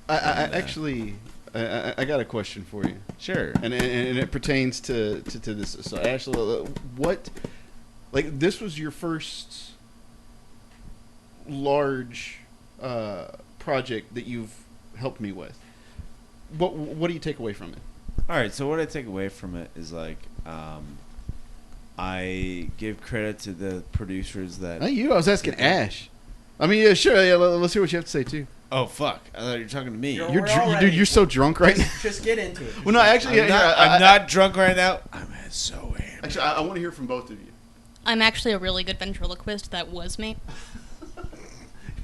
I And, actually, I got a question for you, Sure. and it pertains to this. So, Ashley, what, this was your first large project that you've helped me with. What do you take away from it? All right. So what I take away from it is I give credit to the producers that. Not you. I was asking Ash. I mean, yeah, sure. Yeah, let's hear what you have to say too. Oh fuck! I thought you were talking to me. You're- You're We're already- dude. You're so drunk right now. Just get into it. Well, no, actually, I'm not drunk right now. I'm so hammered. Actually, I want to hear from both of you. I'm actually a really good ventriloquist. That was me.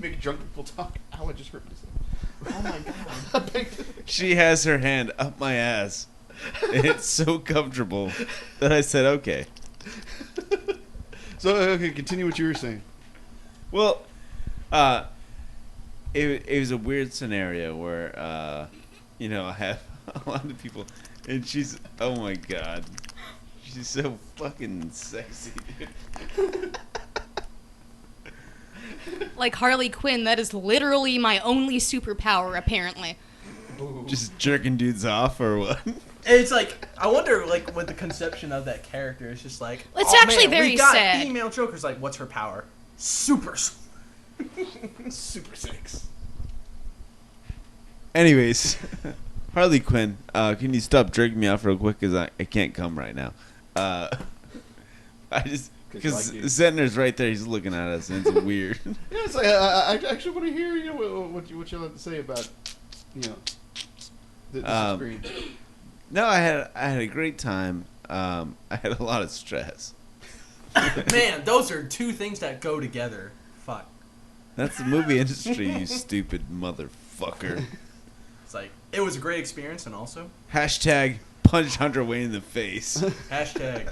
Make drunk people talk. Ow, I just hurt myself. Oh my god. She has her hand up my ass. It's so comfortable that I said okay. So, okay, continue what you were saying. Well, it was a weird scenario where I have a lot of people, and she's, oh my god, she's so fucking sexy, dude. Like Harley Quinn, that is literally my only superpower, apparently. Just jerking dudes off or what? It's like, I wonder, what the conception of that character is just like. It's oh, actually man, very we got sad. Female Joker's like, what's her power? Super sex. Anyways, Harley Quinn, can you stop jerking me off real quick? Because I can't come right now. Because Zentner's right there, he's looking at us, and it's weird. Yeah, it's like, I actually want to hear what you have to say about this experience. No, I had a great time. I had a lot of stress. Man, those are two things that go together. Fuck. That's the movie industry, you stupid motherfucker. It's like, it was a great experience, and also, Hashtag punch Hunter Wayne in the face. hashtag.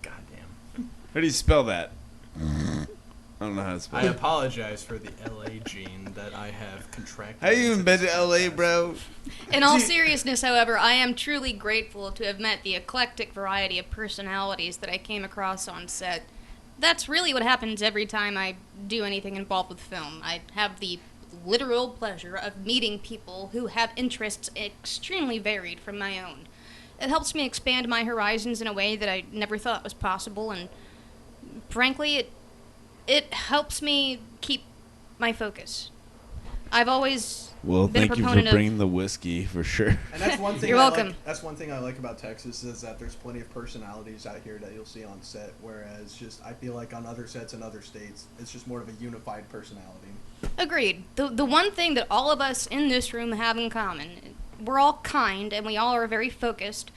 Goddamn. How do you spell that? I don't know how to spell I it. apologize for the LA gene that I have contracted. Have you even into been to this LA, podcast. bro? In all seriousness, however, I am truly grateful to have met the eclectic variety of personalities that I came across on set. That's really what happens every time I do anything involved with film. I have the literal pleasure of meeting people who have interests extremely varied from my own. It helps me expand my horizons in a way that I never thought was possible, and frankly, it helps me keep my focus. I've always Well, been a thank you for proponent of- bringing the whiskey, for sure. And that's one thing. You're welcome. That's one thing I like about Texas is that there's plenty of personalities out here that you'll see on set. Whereas, just I feel like on other sets in other states, it's just more of a unified personality. Agreed. The one thing that all of us in this room have in common, we're all kind and we all are very focused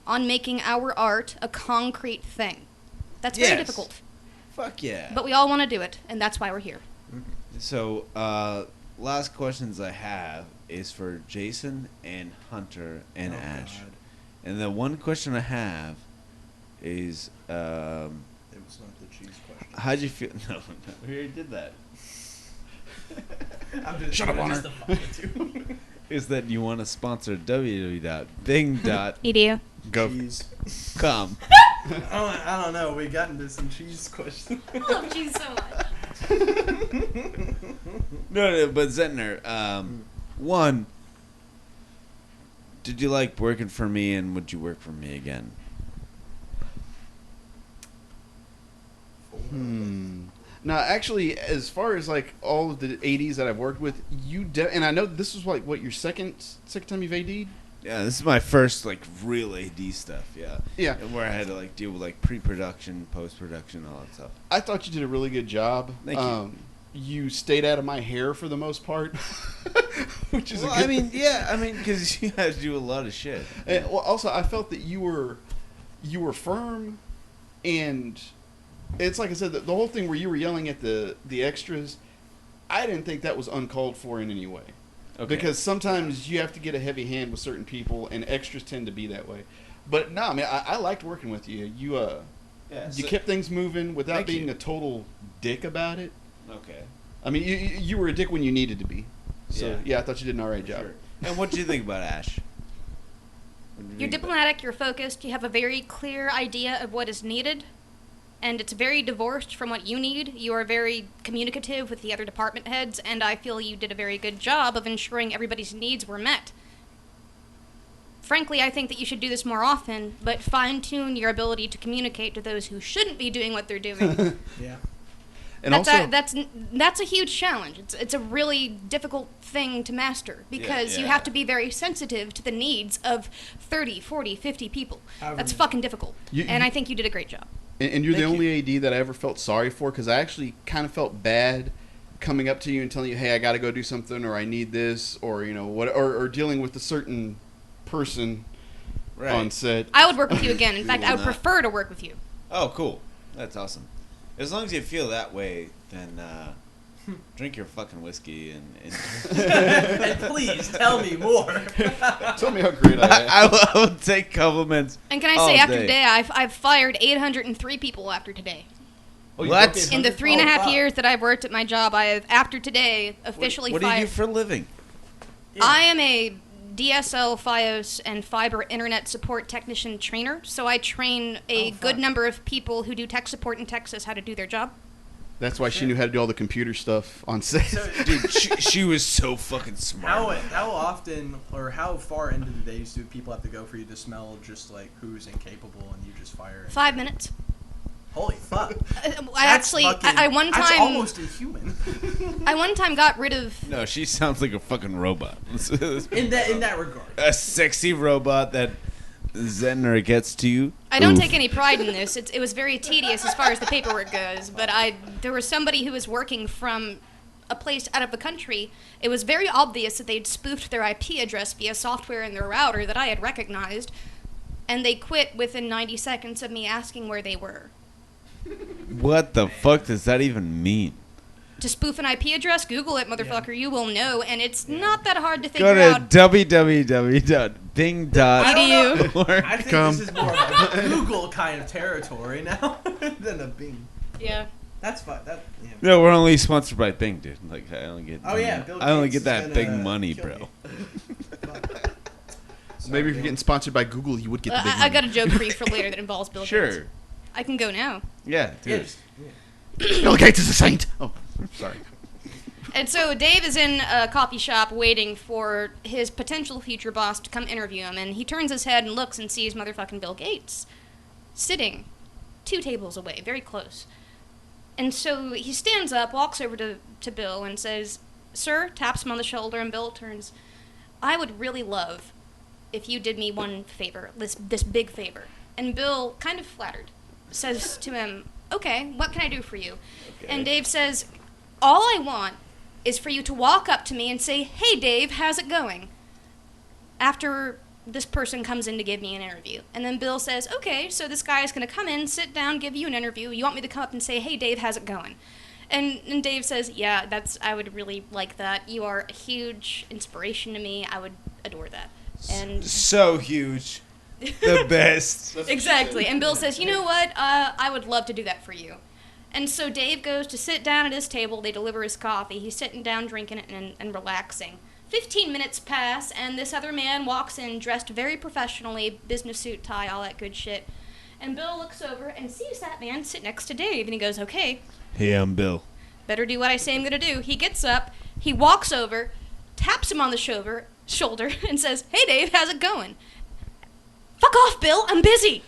on making our art a concrete thing. That's very Yes. difficult, Fuck yeah. but we all want to do it, and that's why we're here. So, last questions I have is for Jason and Hunter and Oh, Ash. God. And the one question I have is, It was not the cheese question. how'd you feel? No, we already did that. I'm just, Shut up, I'm Honor. just the fucking Is that you want to sponsor www.bing.com? Edu. cheese. I don't know. We got into some cheese questions. I love cheese so much. No, but Zentner, one, did you like working for me, and would you work for me again? Now, actually, as far as all of the 80s that I've worked with, and I know this is what your second time you've AD'd? Yeah, this is my first like real AD stuff. Yeah. Yeah. And where I had to like deal with like pre-production, post-production, all that stuff. I thought you did a really good job. Thank you. You stayed out of my hair for the most part, which is Well, a good I mean, yeah, I mean, because you had to do a lot of shit. And, well, also, I felt that you were firm, and it's like I said, the whole thing where you were yelling at the extras, I didn't think that was uncalled for in any way. Okay. Because sometimes you have to get a heavy hand with certain people, and extras tend to be that way. But no, I mean, I liked working with you. You kept things moving without Thank being you. a total dick about it. Okay. I mean, you were a dick when you needed to be. So yeah, I thought you did an alright job. Sure. And what do you think about Ash? You're diplomatic, you're focused, you have a very clear idea of what is needed, and it's very divorced from what you need. You are very communicative with the other department heads, and I feel you did a very good job of ensuring everybody's needs were met. Frankly, I think that you should do this more often, but fine-tune your ability to communicate to those who shouldn't be doing what they're doing. Yeah. And That's a huge challenge. It's a really difficult thing to master because you have to be very sensitive to the needs of 30, 40, 50 people. That's fucking difficult. And I think you did a great job. And you're the Thank only AD that I ever felt sorry for, because I actually kind of felt bad coming up to you and telling you, hey, I got to go do something, or I need this, or or dealing with a certain person on set. I would work with you again. In fact, I would not. prefer to work with you. Oh, cool. That's awesome. As long as you feel that way, then drink your fucking whiskey and And please tell me more. Tell me how great I am. I will take compliments. And can I all say, after day. today, I've fired 803 people after today. Oh, you What? broke In the 800? 3.5 Oh, fuck. years that I've worked at my job, I have, after today, officially What do you fired. do for a living? Yeah. I am a DSL, FiOS, and fiber internet support technician trainer, so I train a good number of people who do tech support in Texas how to do their job. That's why she knew how to do all the computer stuff on set. So, Dude, she was so fucking smart. how often or how far into the days do people have to go for you to smell just like who's incapable and you just fire? 5 minutes. Holy fuck! I one That's time, almost inhuman. I one time got rid of. No, she sounds like a fucking robot. in that regard. A sexy robot that Zentner gets to you. I don't Oof. take any pride in this. It was very tedious as far as the paperwork goes, but there was somebody who was working from a place out of the country. It was very obvious that they'd spoofed their IP address via software in their router that I had recognized, and they quit within 90 seconds of me asking where they were. What the fuck does that even mean? To spoof an IP address, Google it, motherfucker. Yeah. You will know, and it's not that hard to Go figure to out. www.bing.org. I don't know. Edu. I think Come. this is more of a Google kind of territory now than a Bing. Yeah. That's fun. Yeah. No, we're only sponsored by Bing, dude. Like I only get. Oh yeah, Bill I only Gates get is that gonna big money, kill bro. me. Maybe if you're getting sponsored by Google, you would get the big I got a money. joke for you for later that involves Bill Gates. Sure. I can go now. Yeah, dude. Bill Gates is a saint. Oh, sorry. And so Dave is in a coffee shop waiting for his potential future boss to come interview him, and he turns his head and looks and sees motherfucking Bill Gates sitting 2 tables away, very close. And so he stands up, walks over to Bill and says, "Sir," taps him on the shoulder, and Bill turns, "I would really love if you did me one favor, this big favor." And Bill, kind of flattered, says to him, "Okay, what can I do for you?" Okay. And Dave says, "All I want is for you to walk up to me and say, 'Hey Dave, how's it going?' after this person comes in to give me an interview." And then Bill says, "Okay, so this guy is going to come in, sit down, give you an interview. You want me to come up and say, 'Hey Dave, how's it going?'" And Dave says, "Yeah, I would really like that. You are a huge inspiration to me. I would adore that." And So huge. The best. exactly. And Bill says, "You know what? I would love to do that for you." And so Dave goes to sit down at his table. They deliver his coffee. He's sitting down, drinking it, and relaxing. 15 minutes pass, and this other man walks in dressed very professionally, business suit, tie, all that good shit. And Bill looks over and sees that man sit next to Dave, and he goes, "Okay, Hey, I'm Bill. better do what I say I'm going to do." He gets up, he walks over, taps him on the shoulder, and says, "Hey Dave, how's it going?" "Fuck off, Bill, I'm busy."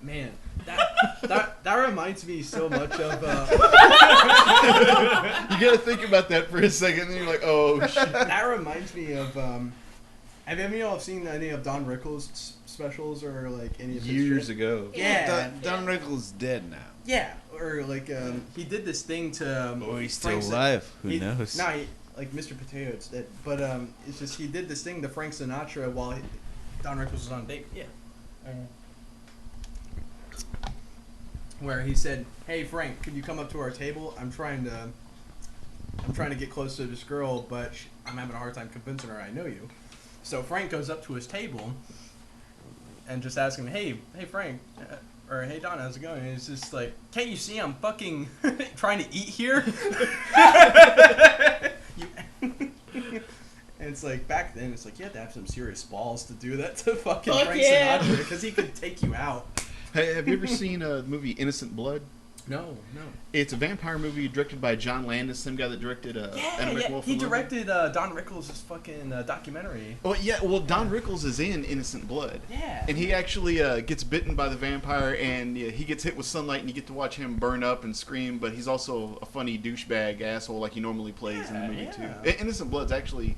Man, that reminds me so much of. You gotta think about that for a second, and you're like, oh shit. That reminds me of Have any of y'all seen any of Don Rickles' specials or like any of his Years shit? ago. Yeah. Don Rickles dead now. Yeah, or like he did this thing to. Oh, he's still Frank Sin- alive. Who he- knows? Nah, like Mr. Potato's dead, but it's just he did this thing to Frank Sinatra while Don Rickles was on date. Yeah. Where he said, "Hey Frank, could you come up to our table? I'm trying to get close to this girl, but I'm having a hard time convincing her I know you." So Frank goes up to his table and just asks him, "Hey Frank, or hey Don, how's it going?" And he's just like, "Can't you see I'm fucking trying to eat here?" And it's like back then, it's like you had to have some serious balls to do that to fucking Fuck Frank yeah. Sinatra because he could take you out. Hey, have you ever seen the movie Innocent Blood? No. It's a vampire movie directed by John Landis, same guy that directed Anna McWolf. He directed Don Rickles' fucking documentary. Oh yeah, well Don Rickles is in Innocent Blood. Yeah. And he actually gets bitten by the vampire, and he gets hit with sunlight, and you get to watch him burn up and scream. But he's also a funny douchebag asshole like he normally plays in the movie Yeah. too. Innocent Blood's actually,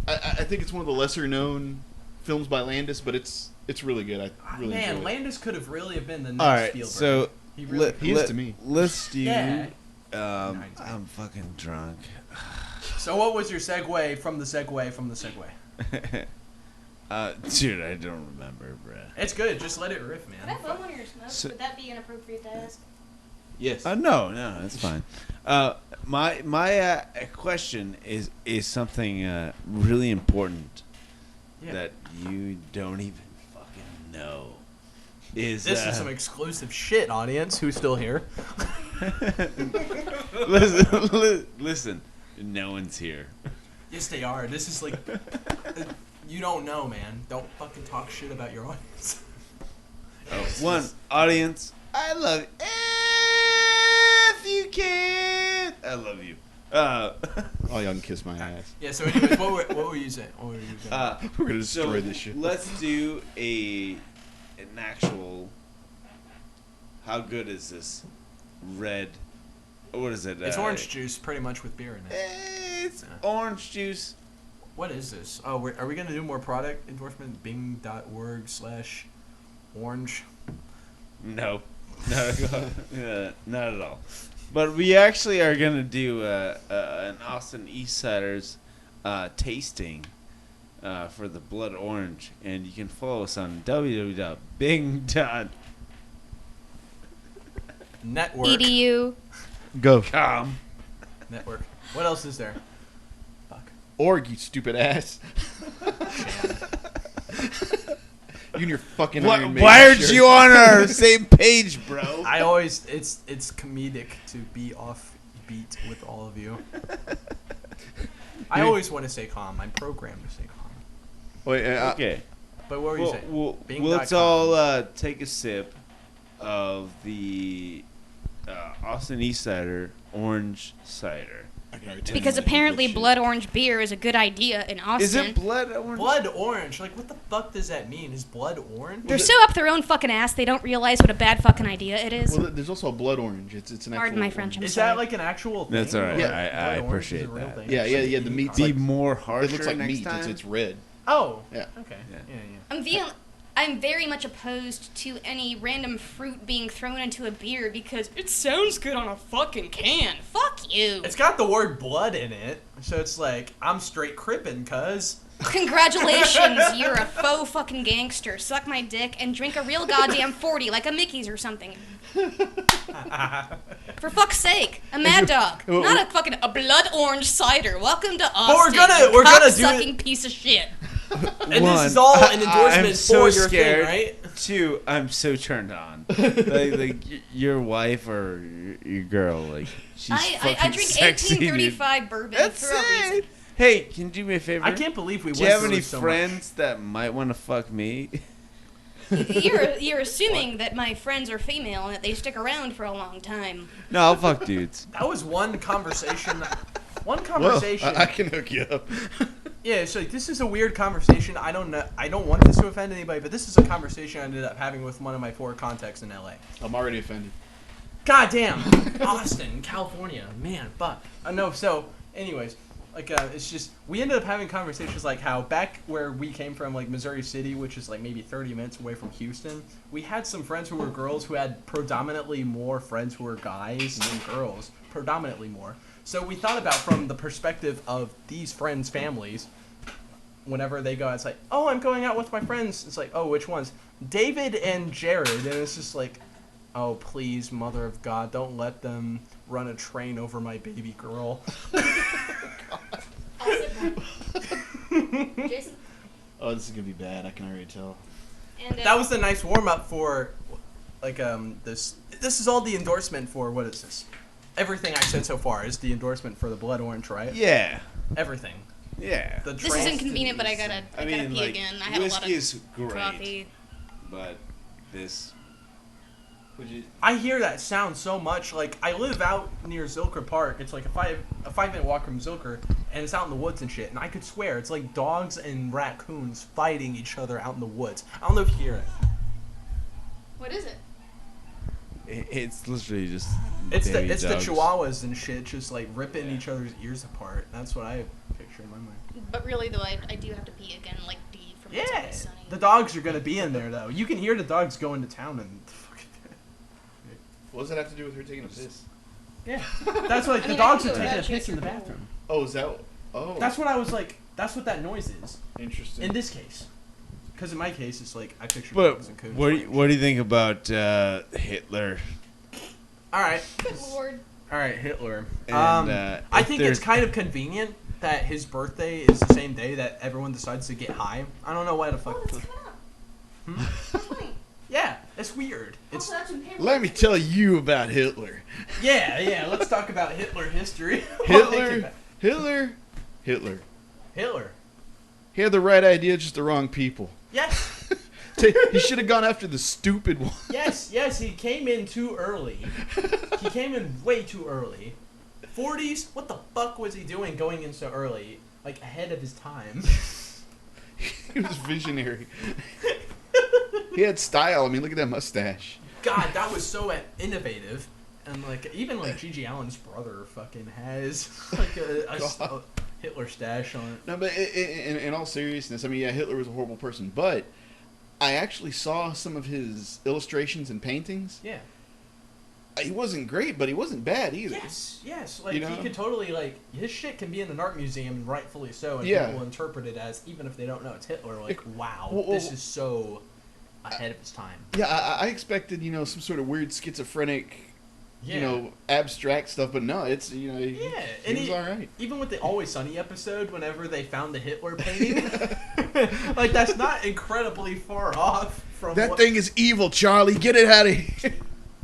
I think it's one of the lesser known films by Landis, but it's really good. I really enjoy it. Landis could have really have been the next All right, Spielberg. so he really He is to me. Let's do. Yeah. I'm fucking drunk. So what was your segue from the segue from the segue? Dude, I don't remember, bruh. It's good. Just let it riff, Can I man. have one when you're smoked? So- Would that be inappropriate to ask? Yes. No, that's fine. My question is something really important Yeah. that you don't even fucking know. Is This is some exclusive shit, audience. Who's still here? listen, no one's here. Yes, they are. This is like, you don't know, man. Don't fucking talk shit about your audience. One audience, I love you. If you can, I love you. Oh, y'all can kiss my ass. Yeah. So, anyways, what were you saying? What were you saying? We're gonna destroy so this shit. Let's do an actual. How good is this red? What is it? It's orange juice, pretty much with beer in it. It's orange juice. What is this? Oh, are we gonna do more product endorsement? Bing.org/orange. No, not at all. But we actually are gonna do an Austin Eastsiders tasting for the Blood Orange, and you can follow us on www.bing.com. Network. EDU. Go. Network. What else is there? Fuck. Org, you stupid ass. You and your fucking Iron Maiden Why aren't shirt. you on our same page, bro? I always it's comedic to be off beat with all of you. I always want to stay calm. I'm programmed to stay calm. Wait, Okay. But what were you saying? Bing.com. Let's all take a sip of the Austin Eastsider orange cider. Because apparently blood orange beer is a good idea in Austin. Is it blood orange? Blood orange. Like, what the fuck does that mean? Is blood orange? They're so up their own fucking ass they don't realize what a bad fucking idea it is. Well, there's also a blood orange. It's an Pardon actual my French, I'm Is sorry. that like an actual thing? That's all right. Yeah. I Blood orange is a appreciate real that. thing? Yeah, yeah, the meat's Be like, more it harsher looks like next meat. time. It's red. Oh. Yeah. Okay. Yeah. Yeah. I'm very much opposed to any random fruit being thrown into a beer because it sounds good on a fucking can. Fuck you. It's got the word blood in it, so it's like, I'm straight crippin', cuz. Congratulations, you're a faux fucking gangster. Suck my dick and drink a real goddamn 40 like a Mickey's or something. For fuck's sake, a Mad Dog, not a blood orange cider. Welcome to Austin. we're gonna do sucking piece of shit. And this is all an endorsement I'm so for your scared. thing, right? Two, I'm so turned on. like your wife or your girl, like she's I fucking drink sexy, dude. 1835 bourbon That's for a reason. it. Hey, can you do me a favor? I can't believe we Do you went have through any so friends that might want to fuck me? You're assuming that my friends are female and that they stick around for a long time. No, I'll fuck dudes. That was one conversation. One Well, conversation. I can hook you up. Yeah, so this is a weird conversation. I don't know. I don't want this to offend anybody, but this is a conversation I ended up having with one of my 4 contacts in LA. I'm already offended. God damn, Austin, California, man, fuck. No, so anyways, It's just we ended up having conversations like how back where we came from, like Missouri City, which is like maybe 30 minutes away from Houston, we had some friends who were girls who had predominantly more friends who were guys than girls, predominantly more. So we thought about from the perspective of these friends' families. Whenever they go out, it's like, oh, I'm going out with my friends. It's like, oh, which ones? David and Jared, and it's just like, oh, please, Mother of God, don't let them run a train over my baby girl. Jason? Oh, this is gonna be bad. I can already tell. And, That was a nice warm up for, this. This is all the endorsement for what is this? Everything I said so far is the endorsement for the blood orange, right? Yeah. Everything. Yeah. The this is inconvenient, but I gotta pee like, again. I had a lot whiskey of is great, coffee. but this. I hear that sound so much. Like I live out near Zilker Park. It's like a 5-minute walk from Zilker, and it's out in the woods and shit. And I could swear it's like dogs and raccoons fighting each other out in the woods. I don't know if you hear it. What is it? It's literally just. It's the baby dogs. chihuahuas and shit just like ripping each other's ears apart. That's what I picture in my mind. But really, though, I do have to pee again, like D from It's Yeah, Always Sunny. the dogs are gonna be in there though. You can hear the dogs going to town and. What does that have to do with her taking a piss? Yeah, that's like I the mean, dogs I are can go taking a back, piss in the chase your bathroom. Oh, is that? Oh, That's what I was like. That's what that noise is interesting. in this case. Because in my case, it's like I picture But dogs and coons. what do fighting. you think about Hitler? All right, Good lord. all right, Hitler. And, I if think it's there's- kind of convenient that his birthday is the same day that everyone decides to get high. I don't know why the fuck. Oh, that's coming up. Hmm? That's funny. Yeah, it's weird. It's Also, that's in paper. Let me tell you about Hitler. yeah. Let's talk about Hitler history. Hitler. Hitler. Hitler. He had the right idea, just the wrong people. Yes. He should have gone after the stupid one. Yes, he came in too early. He came in way too early. 40s? What the fuck was he doing going in so early? Like, ahead of his time. He was visionary. He had style. I mean, look at that mustache. God, that was so innovative. And, like, even, like, Gigi Allen's brother fucking has, like, a Hitler stash on it. No, but in all seriousness, I mean, yeah, Hitler was a horrible person, but I actually saw some of his illustrations and paintings. Yeah. He wasn't great, but he wasn't bad either. Yes. Like, You know? he could totally, like, his shit can be in an art museum, and rightfully so, and Yeah. people interpret it as, even if they don't know it's Hitler, like, wow, Well, this is so ahead of his time. Yeah, I expected, some sort of weird schizophrenic, Yeah. abstract stuff, but no, it's, he and was all right. Even with the Always Sunny episode, whenever they found the Hitler painting, like, that's not incredibly far off from That what... thing is evil, Charlie. Get it out of here.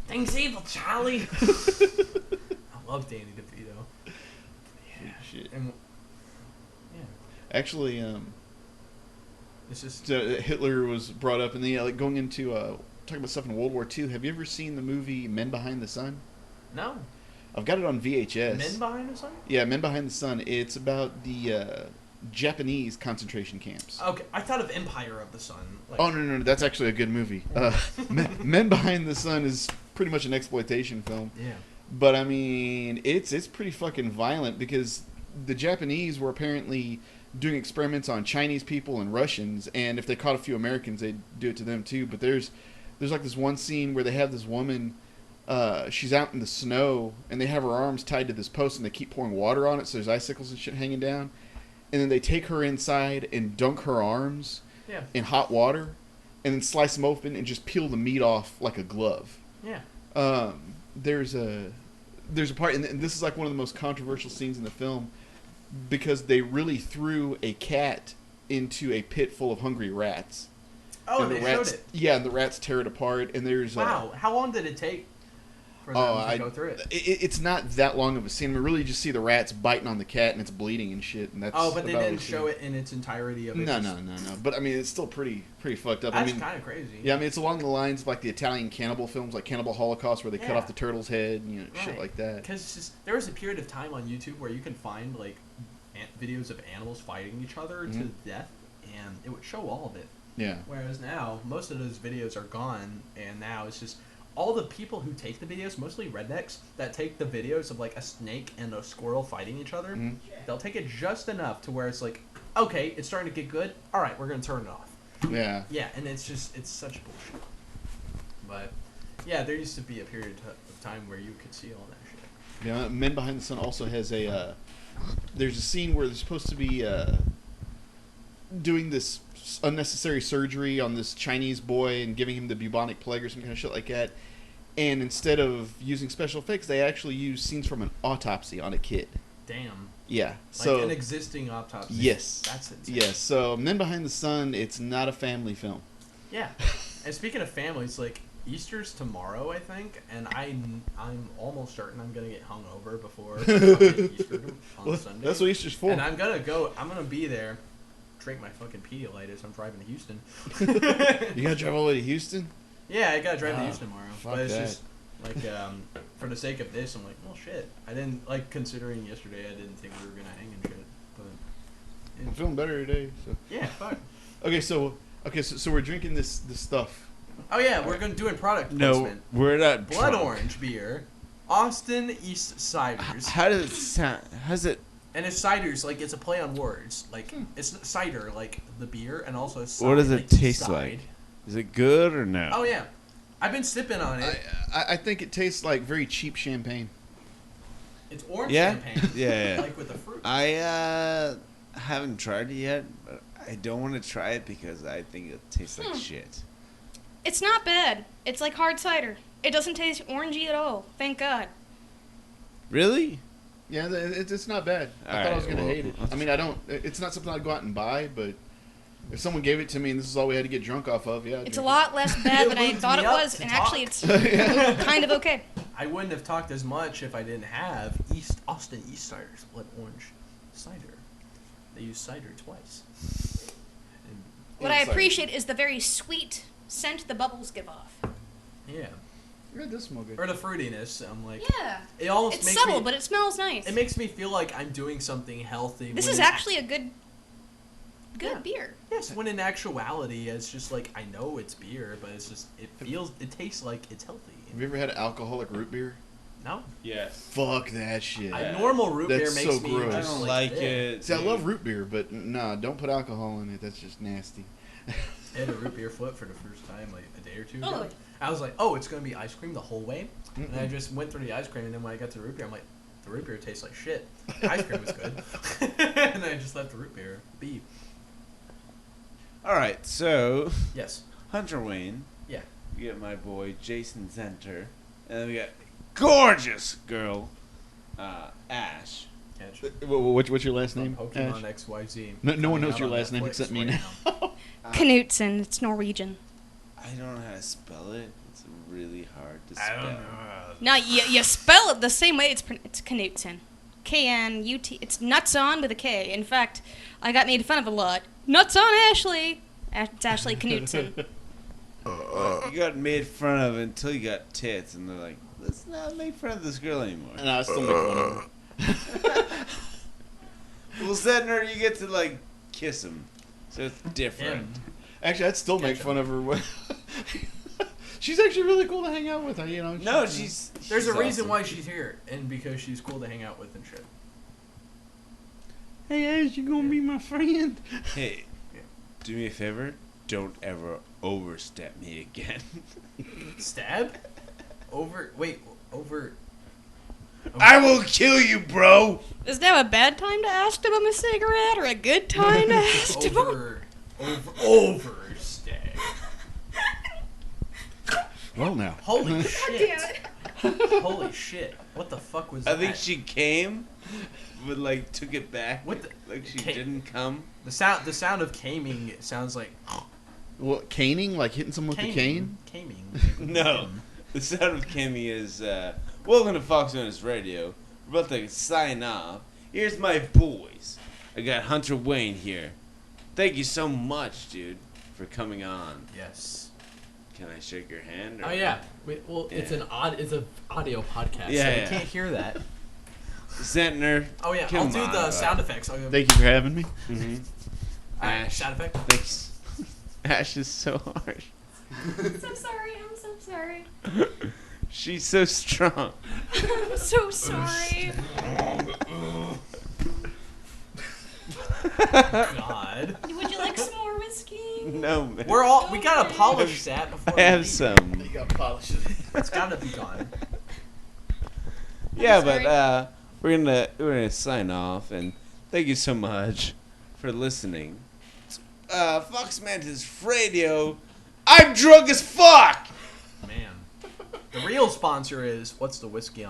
Thing's evil, Charlie. I love Danny DeVito. Shit. And, yeah. Actually, It's just... Hitler was brought up, and then like going into talking about stuff in World War II. Have you ever seen the movie Men Behind the Sun? No. I've got it on VHS. Men Behind the Sun? Yeah, Men Behind the Sun. It's about the Japanese concentration camps. Okay, I thought of Empire of the Sun. Like, Oh no, that's actually a good movie. Men Behind the Sun is pretty much an exploitation film, Yeah. but I mean it's pretty fucking violent because the Japanese were apparently doing experiments on Chinese people and Russians, and if they caught a few Americans, they'd do it to them too. But there's like this one scene where they have this woman. She's out in the snow, and they have her arms tied to this post, and they keep pouring water on it, so there's icicles and shit hanging down. And then they take her inside and dunk her arms Yeah. in hot water, and then slice them open and just peel the meat off like a glove. Yeah. There's a part, and this is like one of the most controversial scenes in the film, because they really threw a cat into a pit full of hungry rats. Oh, and they the rats, showed it. Yeah, and the rats tear it apart, and there's Wow. How long did it take for them to go through it? It's not that long of a scene. We really just see the rats biting on the cat, and it's bleeding and shit. And that's Oh, but they about didn't what we show see. it in its entirety of it. No. But I mean, it's still pretty fucked up. That's I mean, kind of crazy. yeah, I mean, it's along the lines of like the Italian cannibal films, like Cannibal Holocaust, where they cut Yeah. off the turtle's head, shit Right. like that. Because there was a period of time on YouTube where you can find like videos of animals fighting each other to death, and it would show all of it. Yeah. Whereas now, most of those videos are gone, and now it's just all the people who take the videos, mostly rednecks, that take the videos of like a snake and a squirrel fighting each other, they'll take it just enough to where it's like, okay, it's starting to get good. All right, we're gonna turn it off. Yeah. Yeah, and it's such bullshit. But yeah, there used to be a period of time where you could see all that shit. Yeah. Men Behind the Sun also has a. There's a scene where they're supposed to be doing this unnecessary surgery on this Chinese boy and giving him the bubonic plague or some kind of shit like that. And instead of using special effects, they actually use scenes from an autopsy on a kid. Damn. Yeah. Like So an existing autopsy. yes. That's insane. Yes. So Men Behind the Sun, it's not a family film. Yeah. And speaking of families, like Easter's tomorrow, I think, and I'm almost certain I'm gonna get hungover before Easter on Sunday. That's what Easter's for. And I'm gonna be there, drink my fucking Pedialyte as I'm driving to Houston. You gotta drive all the way to Houston? Yeah, I gotta drive to Houston tomorrow. fuck But it's that. just like for the sake of this, I'm like, well, shit. I didn't like considering yesterday. I didn't think we were gonna hang and shit. But I'm feeling better today. So yeah, fuck. So we're drinking this stuff. Oh yeah, we're gonna doing product No, placement. we're not. Blood drunk. orange beer, Austin East Ciders. How does it sound? How's it? And it's ciders, like it's a play on words. Like it's cider, like the beer, and also What does like it taste side. like? Is it good or no? Oh yeah, I've been sipping on it. I think it tastes like very cheap champagne. It's orange Yeah? champagne. Yeah. Like with the fruit. I haven't tried it yet, but I don't want to try it because I think it tastes like shit. It's not bad. It's like hard cider. It doesn't taste orangey at all. Thank God. Really? Yeah, it's not bad. I All thought I was right, gonna well, hate it. I mean, I don't. It's not something I'd go out and buy, but if someone gave it to me and this is all we had to get drunk off of, yeah. I'd It's a drink lot less bad It than I lubes thought me it up was, to and talk. actually it's kind of okay. I wouldn't have talked as much if I didn't have Austin East Ciders Blood Orange cider. They use cider twice. And, What I Inside. appreciate is the very sweet scent the bubbles give off. yeah, Yeah, it does smell good. or the fruitiness. I'm like, Yeah. it almost It's makes subtle, me. but it smells nice. It makes me feel like I'm doing something healthy. This when is in- actually a good Yeah. beer. Yes, when in actuality, it's just like I know it's beer, but it's just it tastes like it's healthy. Have you ever had alcoholic root beer? No, Yes. Fuck that shit. normal root beer That's makes so me gross. I just don't like "Ugh." it. See, I love root beer, but nah, don't put alcohol in it. That's just nasty. I had a root beer flip for the first time like a day or two ago. Really? I was like, oh, it's gonna be ice cream the whole way, and I just went through the ice cream, and then when I got to the root beer, I'm like, the root beer tastes like shit. The ice cream was good, and I just let the root beer be. All right, so Yes. Hunter Wayne. Yeah. We get my boy Jason Zentner, and then we got gorgeous girl, Ash. Catch. What's your last From name? Pokemon Ash? XYZ. No one coming knows out your on last name Netflix except me right now. Knutson. It's Norwegian. I don't know how to spell it. It's really hard to I spell. don't know. No, you spell it the same way. It's Knutson. K-N-U-T. It's nuts on with a K. In fact, I got made fun of a lot. Nuts on Ashley. It's Ashley Knutson. You got made fun of until you got tits, and they're like, let's not make fun of this girl anymore. And I still make fun of her. Well, Zentner, you get to like kiss him, so it's different. Actually, I'd still make fun of her. She's actually really cool to hang out with. You know. No, she's. There's a she's reason awesome. why she's here, and because she's cool to hang out with and shit. Hey, Ash, you gonna be my friend? Hey, Yeah. do me a favor. Don't ever overstep me again. Stab? Over. I will kill you, bro. Is now a bad time to ask him a cigarette or a good time to ask him? Overstep. Well, now. Holy shit. Damn it. Holy shit. What the fuck was I that? think she came, but like took it back. What the- Like she Ca- didn't come. The sound of caming sounds like Well, caning, like hitting someone with a cane. Caming. No, the sound of Kimmy is welcome to Fox News Radio. We're about to sign off. Here's my boys. I got Hunter Wayne here. Thank you so much, dude, for coming on. Yes. Can I shake your hand? Oh yeah. Wait, well, it's Yeah. it's an audio podcast, Yeah, so yeah. you can't hear that. Zentner. Oh yeah, Come I'll do on, the bud. sound effects. I'll go, Thank you for having me. Mm-hmm. Alright, Ash. sound effect. Thanks. Ash is so harsh. I'm so sorry. I'm so sorry. She's so strong. I'm so sorry. God. Would you like some more whiskey? No, man. We gotta polish that before I we have leave. some. You got polished it. It's gotta be gone. Yeah, sorry. but we're gonna sign off, and thank you so much for listening. Fox Mantis Radio. I'm drunk as fuck. Man. The real sponsor is what's the whiskey on